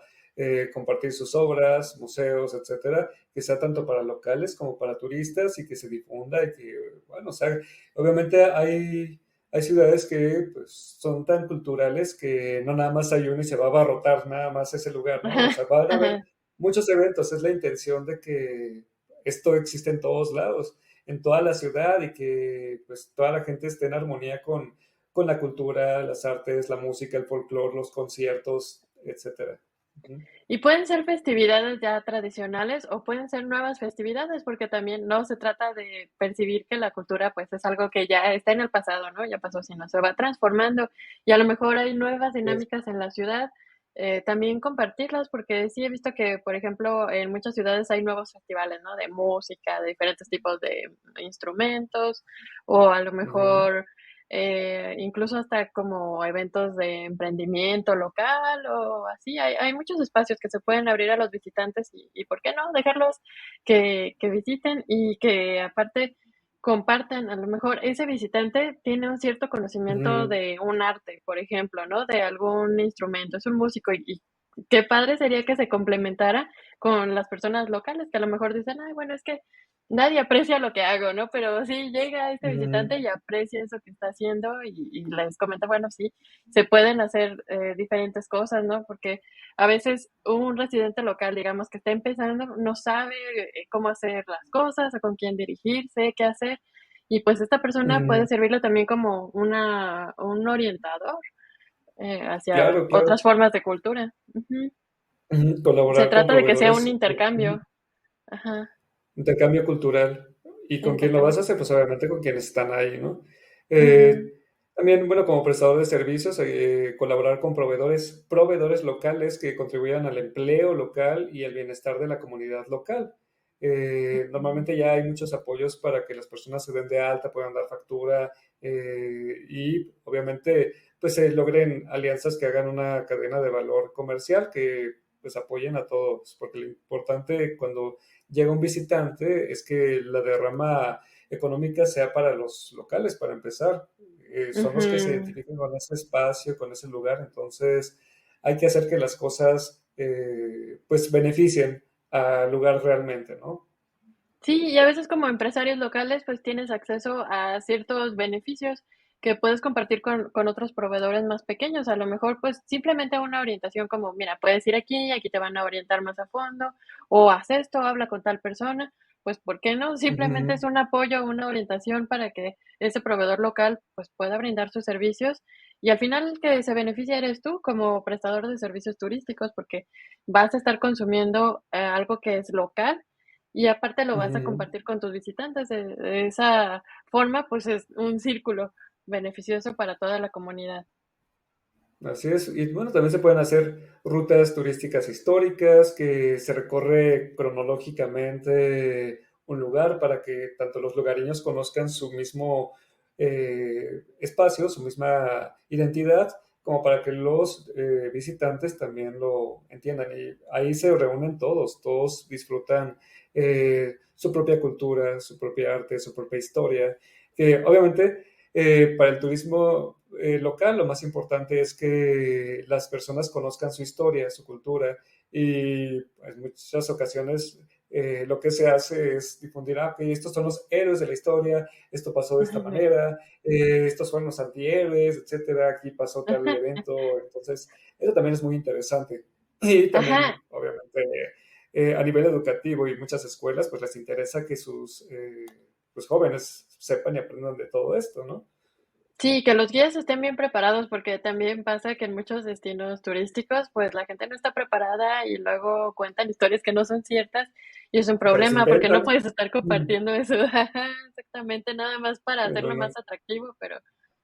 compartir sus obras, museos, etcétera, que sea tanto para locales como para turistas y que se difunda y que, bueno, o sea, obviamente hay ciudades que pues, son tan culturales que no nada más hay uno y se va a abarrotar nada más ese lugar, ¿no? O ajá, sea, van a haber ajá. muchos eventos, es la intención de que esto existe en todos lados en toda la ciudad y que pues toda la gente esté en armonía con la cultura, las artes, la música, el folclore, los conciertos, etcétera. Ujú. Y pueden ser festividades ya tradicionales o pueden ser nuevas festividades, porque también no se trata de percibir que la cultura, pues, es algo que ya está en el pasado, ¿no? Ya pasó, sino se va transformando y a lo mejor hay nuevas Es- dinámicas en la ciudad, también compartirlas, porque sí he visto que, por ejemplo, en muchas ciudades hay nuevos festivales, ¿no? De música, de diferentes tipos de instrumentos, o a lo ujú, mejor incluso hasta como eventos de emprendimiento local o así. Hay muchos espacios que se pueden abrir a los visitantes y ¿por qué no? Dejarlos que visiten y que aparte compartan. A lo mejor ese visitante tiene un cierto conocimiento ujú, de un arte, por ejemplo, ¿no? De algún instrumento, es un músico y qué padre sería que se complementara con las personas locales que a lo mejor dicen: "Ay, bueno, es que nadie aprecia lo que hago", ¿no? Pero sí llega este ujú, visitante y aprecia eso que está haciendo y les comenta, bueno, sí, se pueden hacer, diferentes cosas, ¿no? Porque a veces un residente local, digamos, que está empezando, no sabe, cómo hacer las cosas, o con quién dirigirse, qué hacer, y pues esta persona puede ujú. servirle también como un orientador, hacia Claro, claro. otras formas de cultura. Ujú. Ujú, Se colaborar con trata de que sea un proveedores, intercambio. ujú, Ajá, intercambio cultural. ¿Y con quién lo vas intercambio. a hacer? Pues obviamente con quienes están ahí, ¿no? Ujú, También, bueno, como prestador de servicios, colaborar con proveedores locales que contribuyan al empleo local y al bienestar de la comunidad local. ujú. Normalmente ya hay muchos apoyos para que las personas se den de alta, puedan dar factura y obviamente pues se logren alianzas que hagan una cadena de valor comercial que pues apoyen a todos, porque lo importante cuando llega un visitante es que la derrama económica sea para los locales, para empezar. Son los que se Ujú. identifican con ese espacio, con ese lugar, entonces hay que hacer que las cosas pues beneficien al lugar realmente, ¿no? Sí, y a veces como empresarios locales, pues tienes acceso a ciertos beneficios que puedes compartir con otros proveedores más pequeños. A lo mejor, pues, simplemente una orientación como, mira, puedes ir aquí, aquí te van a orientar más a fondo, o haz esto, habla con tal persona. Pues, ¿por qué no? Simplemente Ujú. es un apoyo, una orientación para que ese proveedor local, pues, pueda brindar sus servicios, y al final el que se beneficia eres tú como prestador de servicios turísticos, porque vas a estar consumiendo, algo que es local y aparte lo vas a Ujú. compartir con tus visitantes. De esa forma, pues, es un círculo beneficioso para toda la comunidad. Así es. Y bueno, también se pueden hacer rutas turísticas históricas que se recorre cronológicamente un lugar para que tanto los lugareños conozcan su mismo espacio, su misma identidad, como para que los visitantes también lo entiendan. Y ahí se reúnen todos, todos disfrutan su propia cultura, su propia arte, su propia historia, que obviamente para el turismo local, lo más importante es que las personas conozcan su historia, su cultura, y en muchas ocasiones lo que se hace es difundir, ok, estos son los héroes de la historia, esto pasó de esta manera, estos son los antihéroes, etcétera, aquí pasó tal evento, entonces eso también es muy interesante. Y Ajá. también, obviamente, a nivel educativo y muchas escuelas, pues les interesa que sus pues, jóvenes sepan y aprendan de todo esto, ¿no? Sí, que los guías estén bien preparados, porque también pasa que en muchos destinos turísticos, pues, la gente no está preparada y luego cuentan historias que no son ciertas, y es un Se las problema, porque no inventan, puedes estar compartiendo eso. Ajá, exactamente, nada más para pero hacerlo no, más atractivo, pero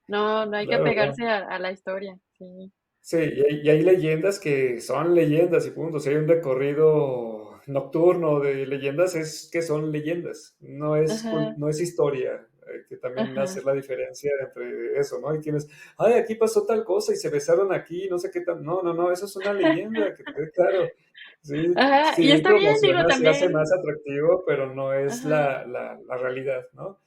no hay que claro, no. apegarse a la historia. Sí. Sí, y hay leyendas que son leyendas y punto. Si hay un recorrido nocturno de leyendas, es que son leyendas, Ajá, no es historia. Hay que también ajá, hacer la diferencia entre eso, ¿no? Y tienes, ay, aquí pasó tal cosa y se besaron aquí, no sé qué tal. No, no, no, eso es una leyenda, que te quede claro. Sí, ajá, y sí está bien, digo, promociona, sí hace más también. atractivo, pero no es Ajá. la realidad, ¿no?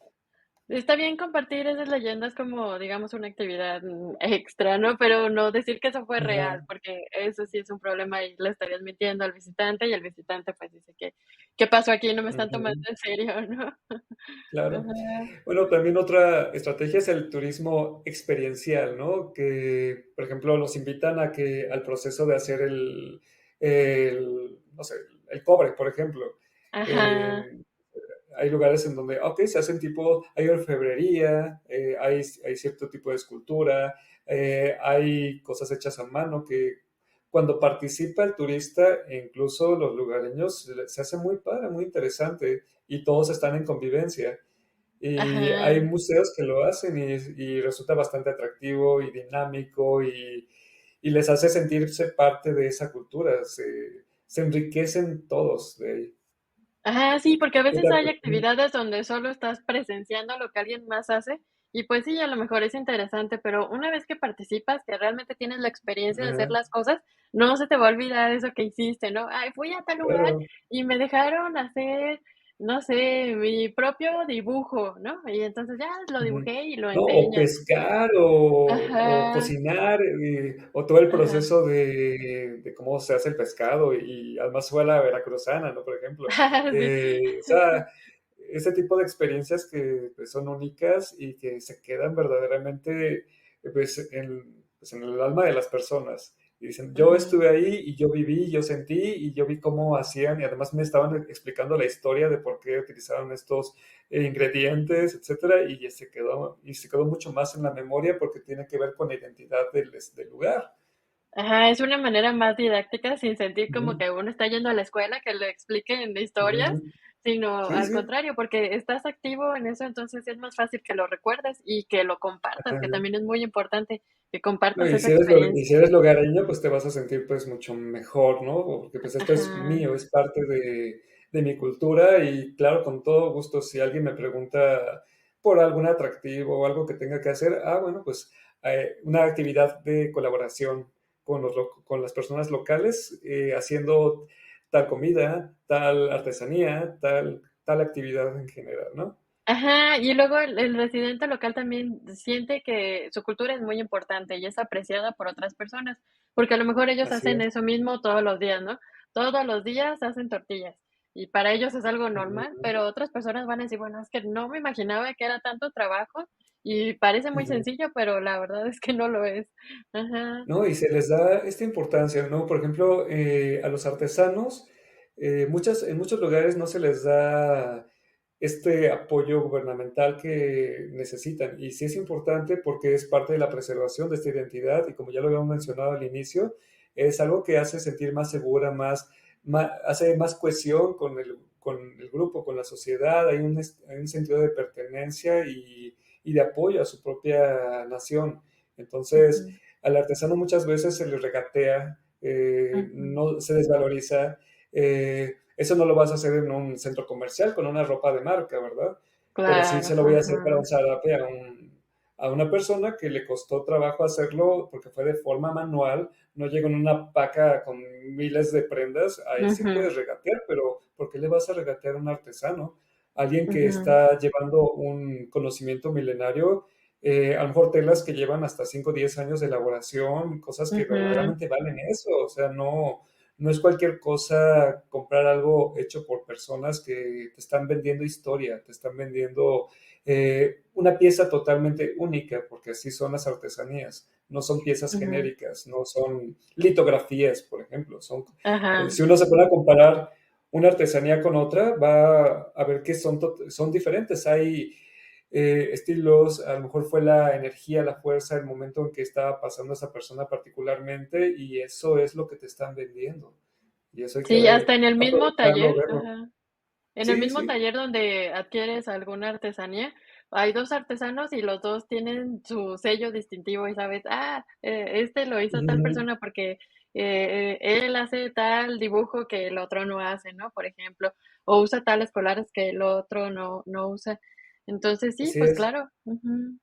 Está bien compartir esas leyendas como, digamos, una actividad, extra, ¿no? Pero no decir que eso fue real, Ajá. porque eso sí es un problema y le estarías mintiendo al visitante, y el visitante, pues, dice que: "¿Qué pasó aquí? No me están tomando Ujú. en serio", ¿no? Claro. Ajá, Bueno, también otra estrategia es el turismo experiencial, ¿no? Que, por ejemplo, los invitan a que al proceso de hacer no sé, el cobre, por ejemplo. ajá, En- Hay lugares en donde, ok, se hacen tipo, hay orfebrería, hay cierto tipo de escultura, hay cosas hechas a mano que cuando participa el turista, e incluso los lugareños, se hace muy padre, muy interesante y todos están en convivencia. Y hay ajá. museos que lo hacen y resulta bastante atractivo y dinámico y les hace sentirse parte de esa cultura, se enriquecen todos de ahí. Ajá, sí, porque a ¿Qué veces tal? hay actividades donde solo estás presenciando lo que alguien más hace y, pues sí, a lo mejor es interesante, pero una vez que participas, que realmente tienes la experiencia de hacer Ajá, las cosas, no se te va a olvidar eso que hiciste, ¿no? Ay, fui a tal lugar claro. y me dejaron hacer, no sé, mi propio dibujo, ¿no? Y entonces ya lo Ujú. dibujé y lo No, o enseñas. pescar o Ajá, cocinar, o todo el ajá. proceso de cómo se hace el pescado y además fue a la veracruzana, ¿no? Por ejemplo. Sí. O sea, ese tipo de experiencias que, pues, son únicas y que se quedan verdaderamente, pues, en el alma de las personas. Y dicen, yo Ujú. estuve ahí y yo viví, yo sentí y yo vi cómo hacían y además me estaban explicando la historia de por qué utilizaron estos ingredientes, etcétera, y se quedó mucho más en la memoria porque tiene que ver con la identidad del lugar. Ajá, es una manera más didáctica, sin sentir como Ujú, que uno está yendo a la escuela que le expliquen de historias, ujú. sino Sí, al sí. contrario, porque estás activo en eso, entonces es más fácil que lo recuerdes y que lo compartas, que Ajá. también es muy importante que No, compartas y esa y experiencia. si eres lugareño, pues te vas a sentir pues mucho mejor, ¿no? Porque pues esto es Ajá, mío, es parte de mi cultura y claro, con todo gusto, si alguien me pregunta por algún atractivo o algo que tenga que hacer, bueno, pues una actividad de colaboración con las personas locales, haciendo tal comida, tal artesanía, tal actividad en general, ¿no? ajá, y luego el residente local también siente que su cultura es muy importante y es apreciada por otras personas, porque a lo mejor ellos Así hacen es. eso mismo todos los días, ¿no? Todos los días hacen tortillas y para ellos es algo normal, Ujú, pero otras personas van a decir, bueno, es que no me imaginaba que era tanto trabajo Y parece muy Ujú. sencillo, pero la verdad es que no lo es. Ajá. ¿No? Y se les da esta importancia, ¿no? Por ejemplo, a los artesanos, en muchos lugares no se les da este apoyo gubernamental que necesitan. Y sí es importante porque es parte de la preservación de esta identidad y como ya lo habíamos mencionado al inicio, es algo que hace sentir más segura, hace más cohesión con el grupo, con la sociedad, hay un sentido de pertenencia y de apoyo a su propia nación. Entonces, Ujú, al artesano muchas veces se le regatea, ujú. no se desvaloriza. Eso no lo vas a hacer en un centro comercial con una ropa de marca, ¿verdad? Pero sí Claro, se lo voy a hacer para un ajá. zarape a una persona que le costó trabajo hacerlo porque fue de forma manual, no llegó en una paca con miles de prendas, ahí sí Ujú, puedes regatear, pero ¿por qué le vas a regatear a un artesano? Alguien que ujú, está llevando un conocimiento milenario, a lo mejor telas que llevan hasta 5 o 10 años de elaboración, cosas que ujú, verdaderamente valen eso, o sea, no es cualquier cosa comprar algo hecho por personas que te están vendiendo historia, te están vendiendo una pieza totalmente única, porque así son las artesanías, no son piezas ujú. genéricas, no son litografías, por ejemplo, Ajá. si uno se pone a comparar una artesanía con otra, va a ver que son diferentes. Hay estilos, a lo mejor fue la energía, la fuerza, el momento en que estaba pasando esa persona particularmente, y eso es lo que te están vendiendo. Y eso hay Sí, que hasta en el mismo aprovecharlo, taller, verlo. ajá. En el Sí, mismo sí. taller donde adquieres alguna artesanía, hay 2 artesanos y los 2 tienen su sello distintivo y sabes, este lo hizo tal Ujú. persona porque, él hace tal dibujo que el otro no hace, ¿no? Por ejemplo, o usa tales colores que el otro no usa. Entonces sí, Así pues es. claro, ujú,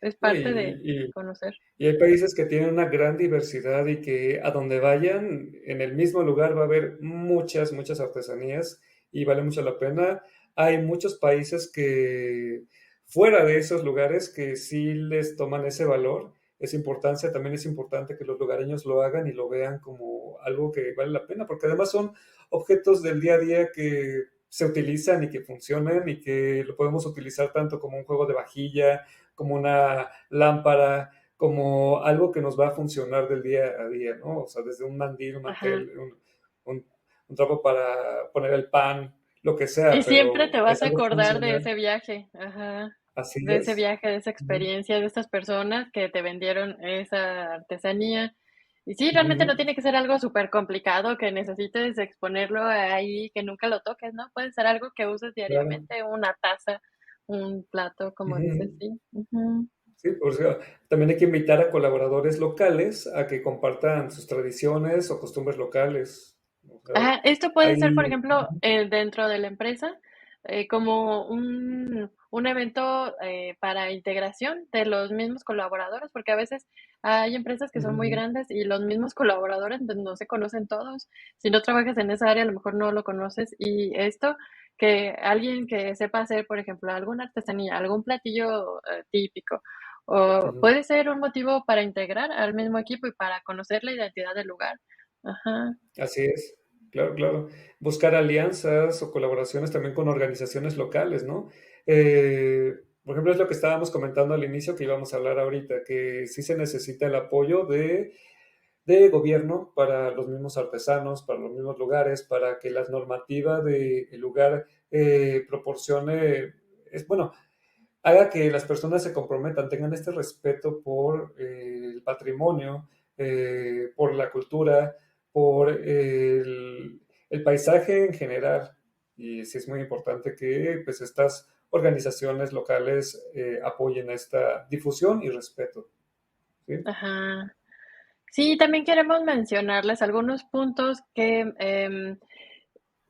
es No, parte de conocer. y hay países que tienen una gran diversidad y que a donde vayan, en el mismo lugar va a haber muchas artesanías y vale mucho la pena. Hay muchos países que fuera de esos lugares que sí les toman ese valor, esa importancia. También es importante que los lugareños lo hagan y lo vean como algo que vale la pena, porque además son objetos del día a día que se utilizan y que funcionan y que lo podemos utilizar tanto como un juego de vajilla, como una lámpara, como algo que nos va a funcionar del día a día, ¿no? O sea, desde un mandil, un Ajá. mantel, un, un trapo para poner el pan, lo que Y sea, siempre te pero es vas a algo acordar de funcional. ese viaje, ajá, Así de ese es. viaje, de esa Ujú, experiencia, de estas personas que te vendieron esa artesanía. Y sí, realmente no ujú, tiene que ser algo súper complicado que necesites exponerlo ahí, que nunca lo toques, ¿no? Puede ser algo que uses claro. diariamente, una taza, un plato, como dices, Ujú. sí. Ujú. Sí, por eso también hay que invitar a colaboradores locales a que compartan sus tradiciones o costumbres locales. O sea, Ajá, esto puede ser, por hay... ejemplo, dentro de la empresa, como un evento, para integración de los mismos colaboradores, porque a veces hay empresas que son muy Ujú, grandes y los mismos colaboradores, pues, no se conocen todos. Si no trabajas en esa área, a lo mejor no lo conoces, y esto, que alguien que sepa hacer, por ejemplo, alguna artesanía, algún platillo, típico, o ujú. puede ser un motivo para integrar al mismo equipo y para conocer la identidad del lugar. Ajá. Así es, claro, claro. Buscar alianzas o colaboraciones también con organizaciones locales, ¿no? Por ejemplo, es lo que estábamos comentando al inicio que íbamos a hablar ahorita, que sí se necesita el apoyo de gobierno para los mismos artesanos, para los mismos lugares, para que las normativas del lugar proporcione, bueno, haga que las personas se comprometan, tengan este respeto por el patrimonio, por la cultura, por el paisaje en general. Y sí es muy importante que pues, estas organizaciones locales apoyen esta difusión y respeto. ¿Sí? Ajá. Sí, también queremos mencionarles algunos puntos que,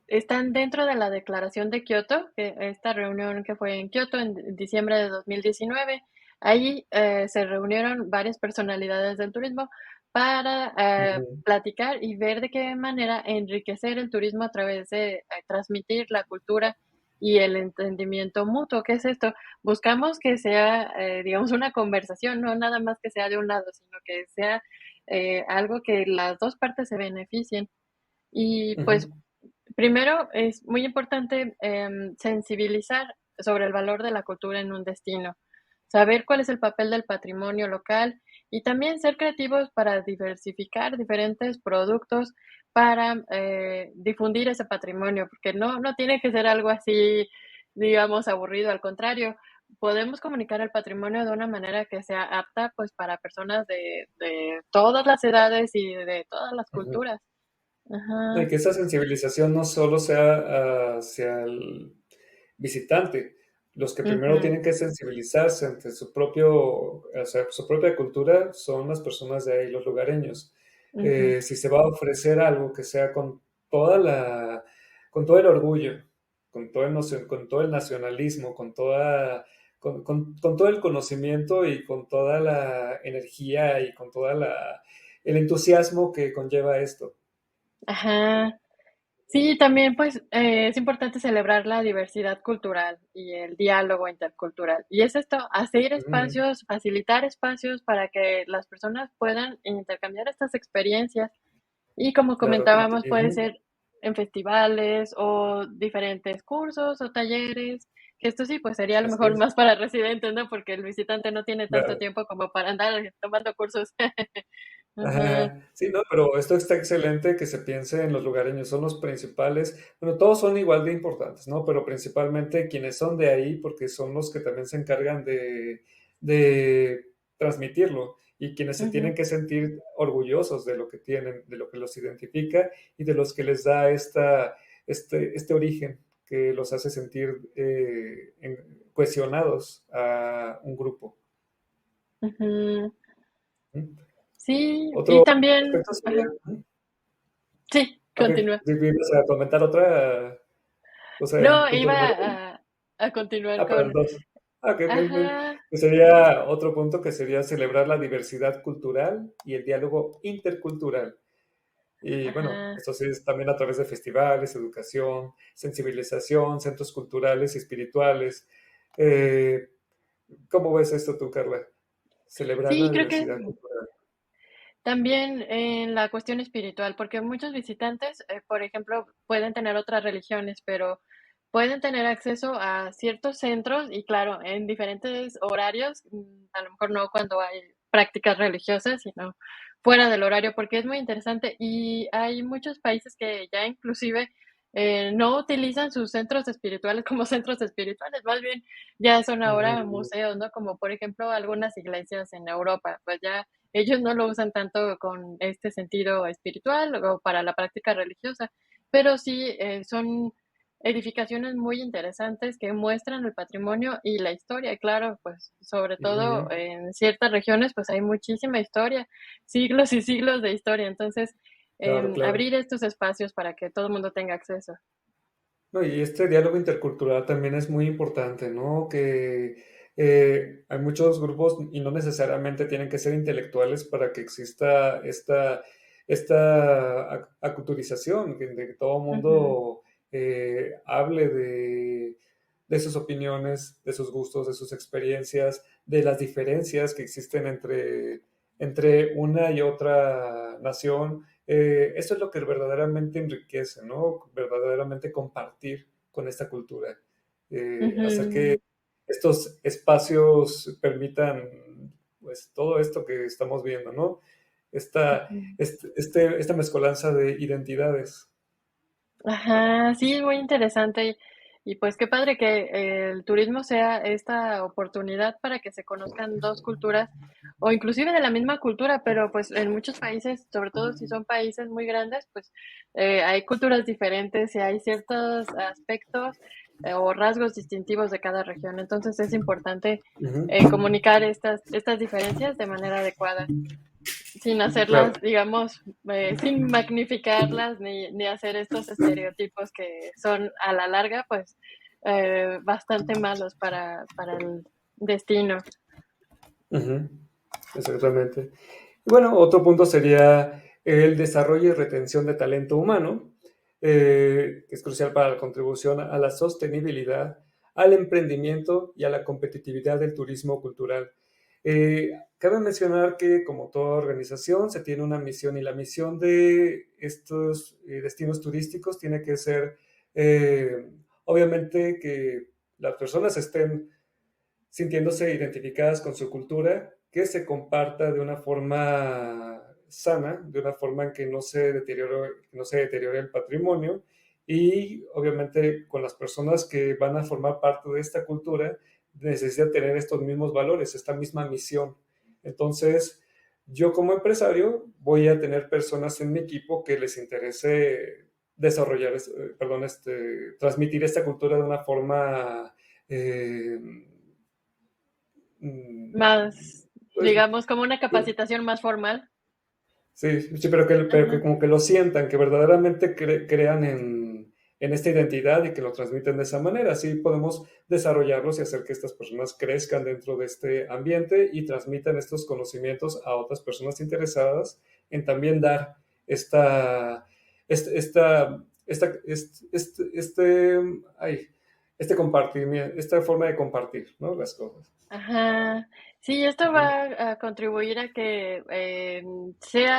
están dentro de la Declaración de Kioto, que esta reunión que fue en Kioto en diciembre de 2019. Ahí, se reunieron varias personalidades del turismo para, Ujú, platicar y ver de qué manera enriquecer el turismo a través de, transmitir la cultura y el entendimiento mutuo. ¿Qué es esto? Buscamos que sea, digamos, una conversación, no nada más que sea de un lado, sino que sea, algo que las 2 partes se beneficien. Y, pues, ujú, primero, es muy importante, sensibilizar sobre el valor de la cultura en un destino. saber cuál es el papel del patrimonio local y también ser creativos para diversificar diferentes productos para difundir ese patrimonio, porque no tiene que ser algo así, digamos, aburrido, al contrario, podemos comunicar el patrimonio de una manera que sea apta, pues, para personas de todas las edades y de todas las Ujú. culturas. No, y Ajá, que esa sensibilización no solo sea hacia el visitante. Los que primero ujú, tienen que sensibilizarse ante su propia cultura son las personas de ahí, los lugareños. ujú. Si se va a ofrecer algo que sea con todo el orgullo, con todo el nacionalismo, con todo el conocimiento y con toda la energía y con el entusiasmo que conlleva esto. Ajá. Sí, también, pues, es importante celebrar la diversidad cultural y el diálogo intercultural. Y es esto, hacer Ujú, espacios, facilitar espacios para que las personas puedan intercambiar estas experiencias. Y como claro, comentábamos, puede ser en festivales o diferentes cursos o talleres, que esto sí, pues sería a lo así mejor es. más para residentes, ¿no? Porque el visitante no tiene tanto Claro. tiempo como para andar tomando cursos. Ajá, Ajá. Sí, no, pero esto está excelente que se piense en los lugareños, son los principales, bueno, todos son igual de importantes, ¿no? Pero principalmente quienes son de ahí, porque son los que también se encargan de transmitirlo y quienes se ujú, tienen que sentir orgullosos de lo que tienen, de lo que los identifica y de los que les da este origen que los hace sentir cohesionados a un grupo. ujú. ¿Mm? Sí, y Otro también aspecto sería, ajá, sí, ok, continúa. si ibas a comentar otra cosa en No, punto iba número uno. a continuar Para el con dos. Ok, muy bien. ajá, Que sería otro punto que sería celebrar la diversidad cultural y el diálogo intercultural. Y bueno, ajá. esto sí es también a través de festivales, educación, sensibilización, centros culturales y espirituales. Eh, ¿Cómo ves esto tú, Carla? Celebrar Sí, la creo que diversidad cultural. también en la cuestión espiritual, porque muchos visitantes, por ejemplo, pueden tener otras religiones, pero pueden tener acceso a ciertos centros y claro, en diferentes horarios, a lo mejor no cuando hay prácticas religiosas, sino fuera del horario, porque es muy interesante y hay muchos países que ya inclusive no utilizan sus centros espirituales como centros espirituales, más bien ya son ahora Ujú, museos, ¿no? Como por ejemplo algunas iglesias en Europa, pues ya ellos no lo usan tanto con este sentido espiritual o para la práctica religiosa, pero sí, son edificaciones muy interesantes que muestran el patrimonio y la historia. Y claro, pues, sobre todo ujú. en ciertas regiones, pues, hay muchísima historia, siglos y siglos de historia. Entonces, Claro, claro. abrir estos espacios para que todo el mundo tenga acceso. No, y este diálogo intercultural también es muy importante, ¿no? Que hay muchos grupos y no necesariamente tienen que ser intelectuales para que exista esta aculturización, de que todo el Ujú, mundo hable de sus opiniones, de sus gustos, de sus experiencias, de las diferencias que existen entre una y otra nación. Eso es lo que verdaderamente enriquece, ¿no? Verdaderamente compartir con esta cultura. Hacer que ujú, estos espacios permitan, pues, todo esto que estamos viendo, ¿no? ujú. Esta mezcolanza de identidades. Ajá, sí, muy interesante. Y pues qué padre que el turismo sea esta oportunidad para que se conozcan 2 culturas, o inclusive de la misma cultura, pero pues en muchos países, sobre todo si son países muy grandes, pues hay culturas diferentes y hay ciertos aspectos o rasgos distintivos de cada región. Entonces es importante Ujú, comunicar estas diferencias de manera adecuada. Sin claro. hacerlas, digamos, sin magnificarlas ni hacer estos estereotipos que son a la larga, pues, bastante malos para el destino. Ujú, exactamente. Y bueno, otro punto sería el desarrollo y retención de talento humano, que es crucial para la contribución a la sostenibilidad, al emprendimiento y a la competitividad del turismo cultural. Cabe mencionar que, como toda organización, se tiene una misión y la misión de estos destinos turísticos tiene que ser, obviamente, que las personas estén sintiéndose identificadas con su cultura, que se comparta de una forma sana, de una forma en que no se deteriore el patrimonio y obviamente con las personas que van a formar parte de esta cultura necesita tener estos mismos valores, esta misma misión. Entonces, yo como empresario voy a tener personas en mi equipo que les interese desarrollar, perdón, transmitir esta cultura de una forma eh, Más, pues, digamos, como una pues, capacitación más formal. sí, sí, pero que Ajá. como que lo sientan, que verdaderamente crean en esta identidad y que lo transmiten de esa manera. Así podemos desarrollarlos y hacer que estas personas crezcan dentro de este ambiente y transmitan estos conocimientos a otras personas interesadas en también dar esta, ay, este compartimiento, esta forma de compartir, ¿no? Las cosas. Ajá. Sí, esto Ujú, va a contribuir a que,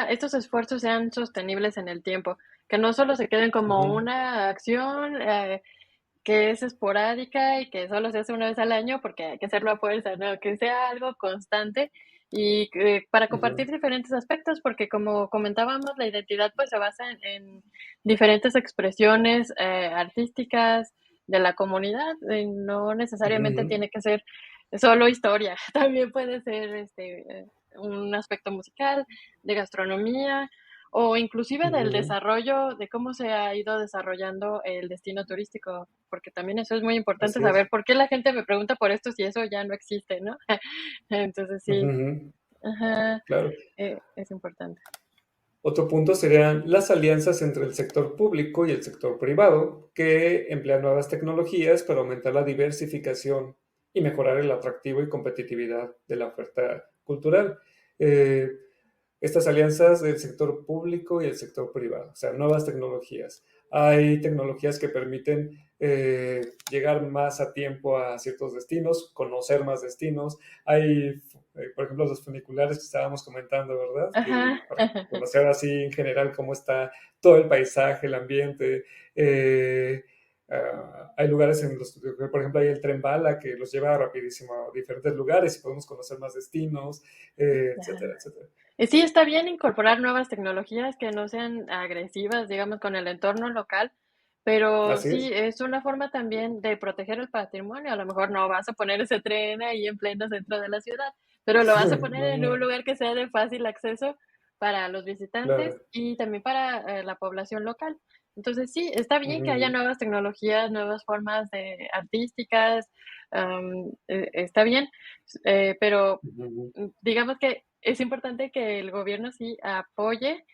estos esfuerzos sean sostenibles en el tiempo, que no solo se queden como ujú, una acción, que es esporádica y que solo se hace una vez al año porque hay que hacerlo a fuerza, ¿no? Que sea algo constante y que para ujú. compartir diferentes aspectos, porque como comentábamos, la identidad, pues, se basa en diferentes expresiones, artísticas de la comunidad, no necesariamente Ujú, tiene que ser solo historia, también puede ser, un aspecto musical, de gastronomía, o inclusive del ujú, desarrollo, de cómo se ha ido desarrollando el destino turístico, porque también eso es muy importante así es. saber por qué la gente me pregunta por esto si eso ya no existe, ¿no? Entonces Ujú, sí, ujú, ajá, claro. es importante. Otro punto serían las alianzas entre el sector público y el sector privado, que emplean nuevas tecnologías para aumentar la diversificación y mejorar el atractivo y competitividad de la oferta cultural. Eh, Estas alianzas del sector público y el sector privado, o sea, nuevas tecnologías. Hay tecnologías que permiten llegar más a tiempo a ciertos destinos, conocer más destinos. Hay, por ejemplo, los funiculares que estábamos comentando, ¿verdad? Que Ajá. para conocer así en general cómo está todo el paisaje, el ambiente. Hay lugares en los que, por ejemplo, hay el tren bala que los lleva rapidísimo a diferentes lugares y podemos conocer más destinos, etcétera, Ajá. etcétera. Y sí, está bien incorporar nuevas tecnologías que no sean agresivas, digamos, con el entorno local, pero Así sí, es. es una forma también de proteger el patrimonio. A lo mejor no vas a poner ese tren ahí en pleno centro de la ciudad, pero lo vas a poner No, en un no, lugar que sea de fácil acceso para los visitantes claro. y también para, la población local. Entonces sí, está bien que haya Ujú, nuevas tecnologías, nuevas formas de artísticas, está bien, pero ujú, digamos que es importante que el gobierno sí apoye,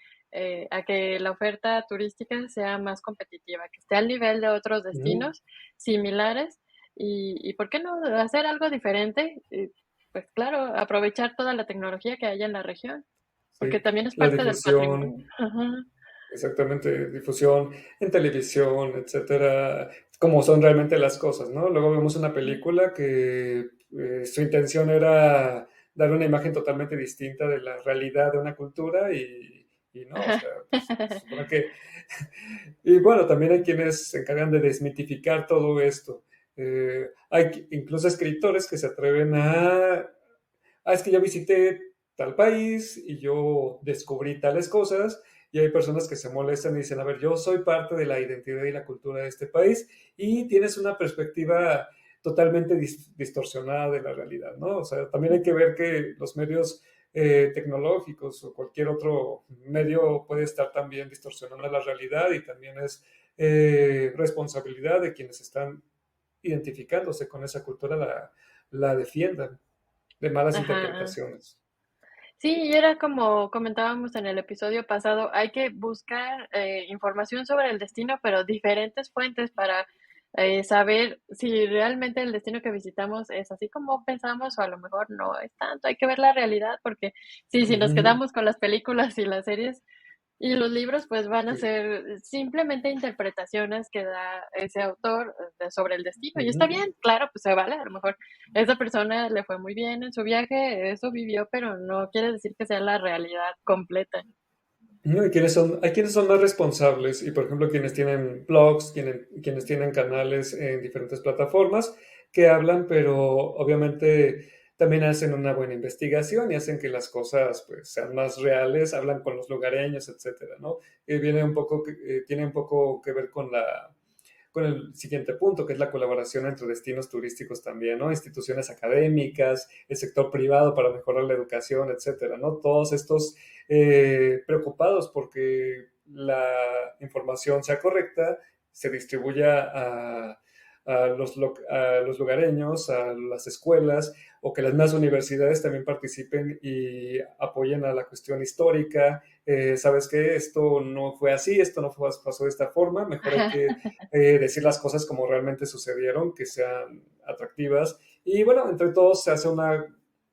a que la oferta turística sea más competitiva, que esté al nivel de otros ujú. destinos similares y, ¿por qué no hacer algo diferente? Pues claro, aprovechar toda la tecnología que haya en la región, porque Sí, también es la parte del patrimonio. difusión, Ajá, exactamente, difusión en televisión, etcétera, como son realmente las cosas, ¿no? Luego vemos una ajá. película que su intención era dar una imagen totalmente distinta de la realidad de una cultura y no, o Ajá. sea, pues, se supone que y bueno, también hay quienes se encargan de desmitificar todo esto. Hay incluso escritores que se atreven es que yo visité tal país y yo descubrí tales cosas y hay personas que se molestan y dicen, a ver, yo soy parte de la identidad y la cultura de este país y tienes una perspectiva totalmente distorsionada de la realidad, ¿no? O sea, también hay que ver que los medios tecnológicos o cualquier otro medio puede estar también distorsionando la realidad y también es responsabilidad de quienes están identificándose con esa cultura la defiendan de malas Ajá. interpretaciones. Sí, y era como comentábamos en el episodio pasado, hay que buscar, información sobre el destino, pero diferentes fuentes para, saber si realmente el destino que visitamos es así como pensamos, o a lo mejor no es tanto. Hay que ver la realidad, porque sí, si nos Ujú, quedamos con las películas y las series, y los libros, pues, van a sí, ser simplemente interpretaciones que da ese autor sobre el destino. Y está ujú. bien, claro, pues se vale. A lo mejor esa persona le fue muy bien en su viaje, eso vivió, pero no quiere decir que sea la realidad completa. No, hay quienes son más responsables y, por ejemplo, quienes tienen blogs, quienes tienen canales en diferentes plataformas, que hablan, pero obviamente también hacen una buena investigación y hacen que las cosas pues, sean más reales, hablan con los lugareños, etcétera, ¿no? Viene un poco, tiene un poco que ver con el siguiente punto, que es la colaboración entre destinos turísticos también, ¿no? Instituciones académicas, el sector privado para mejorar la educación, etcétera, ¿no? Todos estos preocupados porque la información sea correcta, se distribuya a los lugareños, a las escuelas, o que las más universidades también participen y apoyen a la cuestión histórica. ¿Sabes qué? Esto no fue así, esto no pasó de esta forma, mejor hay que decir las cosas como realmente sucedieron, que sean atractivas. Y bueno, entre todos se hace una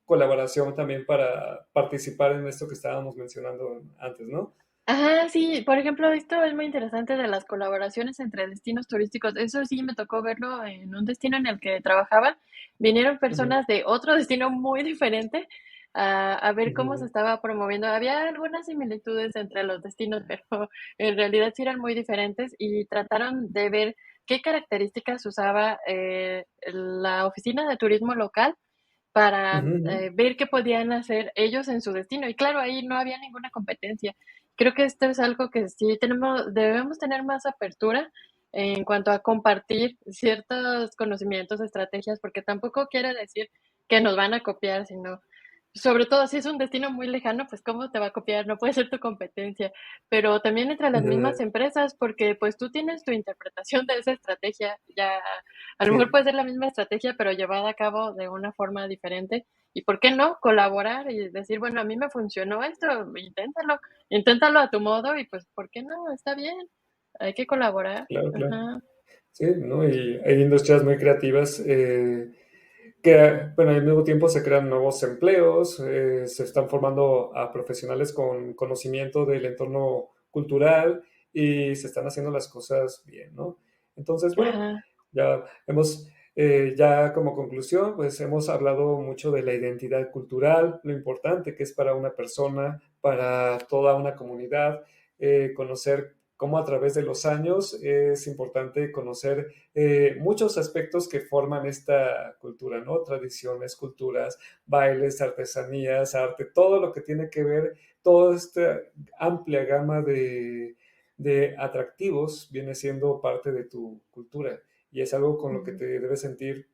colaboración también para participar en esto que estábamos mencionando antes, ¿no? Ajá, sí, por ejemplo, esto es muy interesante de las colaboraciones entre destinos turísticos. Eso sí me tocó verlo en un destino en el que trabajaba. Vinieron Ujú, personas de otro destino muy diferente a ver cómo se ujú, estaba promoviendo. Había algunas similitudes entre los destinos, pero en realidad sí eran muy diferentes y trataron de ver qué características usaba la oficina de turismo local para ujú, ujú. ver qué podían hacer ellos en su destino. Y claro, ahí no había ninguna competencia. Creo que esto es algo que sí debemos tener más apertura en cuanto a compartir ciertos conocimientos, estrategias, porque tampoco quiere decir que nos van a copiar, sino sobre todo si es un destino muy lejano, pues cómo te va a copiar, no puede ser tu competencia, pero también entre las mismas Ajá, empresas, porque pues tú tienes tu interpretación de esa estrategia, ya a lo mejor sí, puede ser la misma estrategia, pero llevada a cabo de una forma diferente. ¿Y por qué no colaborar y decir, bueno, a mí me funcionó esto, inténtalo, inténtalo a tu modo y pues, ¿por qué no? Está bien, hay que colaborar. claro, claro. Ajá. Sí, ¿no? Y hay industrias muy creativas que, bueno, al mismo tiempo se crean nuevos empleos, se están formando a profesionales con conocimiento del entorno cultural y se están haciendo las cosas bien, ¿no? Entonces, bueno, Ajá. ya hemos, ya como conclusión, pues hemos hablado mucho de la identidad cultural, lo importante que es para una persona, para toda una comunidad, conocer cómo a través de los años es importante conocer muchos aspectos que forman esta cultura, ¿no? Tradiciones, culturas, bailes, artesanías, arte, todo lo que tiene que ver, toda esta amplia gama de atractivos viene siendo parte de tu cultura y es algo con lo que Ujú. te debes sentir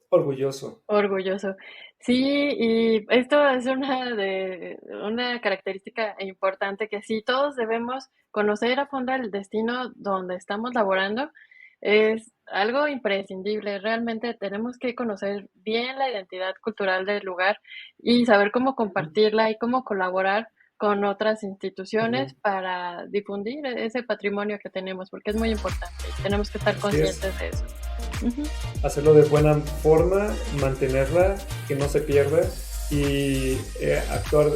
orgulloso. Orgulloso. Sí, y esto es una característica importante que sí todos debemos conocer a fondo el destino donde estamos laborando. Es algo imprescindible. Realmente tenemos que conocer bien la identidad cultural del lugar y saber cómo Ujú, compartirla y cómo colaborar con otras ujú. instituciones para difundir ese patrimonio que tenemos, porque es muy importante y tenemos que estar Así es. conscientes de eso. Ujú. Hacerlo de buena forma, mantenerla, que no se pierda y actuar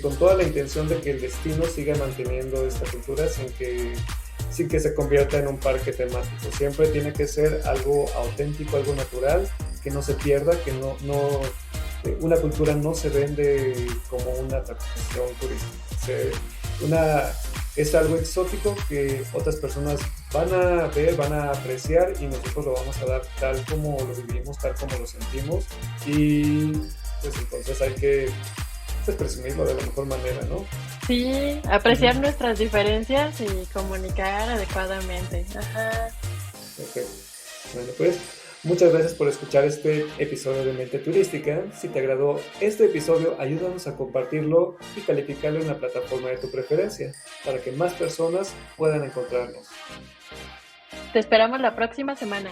con toda la intención de que el destino siga manteniendo esta cultura sin que se convierta en un parque temático. Siempre tiene que ser algo auténtico, algo natural, que no se pierda, que una cultura no se vende como una atracción turística. Una, es algo exótico que otras personas van a ver, van a apreciar y nosotros lo vamos a dar tal como lo vivimos, tal como lo sentimos y pues entonces hay que pues, presumirlo de la mejor manera, ¿no? Sí, Ujú. apreciar nuestras diferencias y comunicar adecuadamente. Ajá. Perfecto. Bueno, pues muchas gracias por escuchar este episodio de Mente Turística. Si te agradó este episodio, ayúdanos a compartirlo y calificarlo en la plataforma de tu preferencia para que más personas puedan encontrarnos. Te esperamos la próxima semana.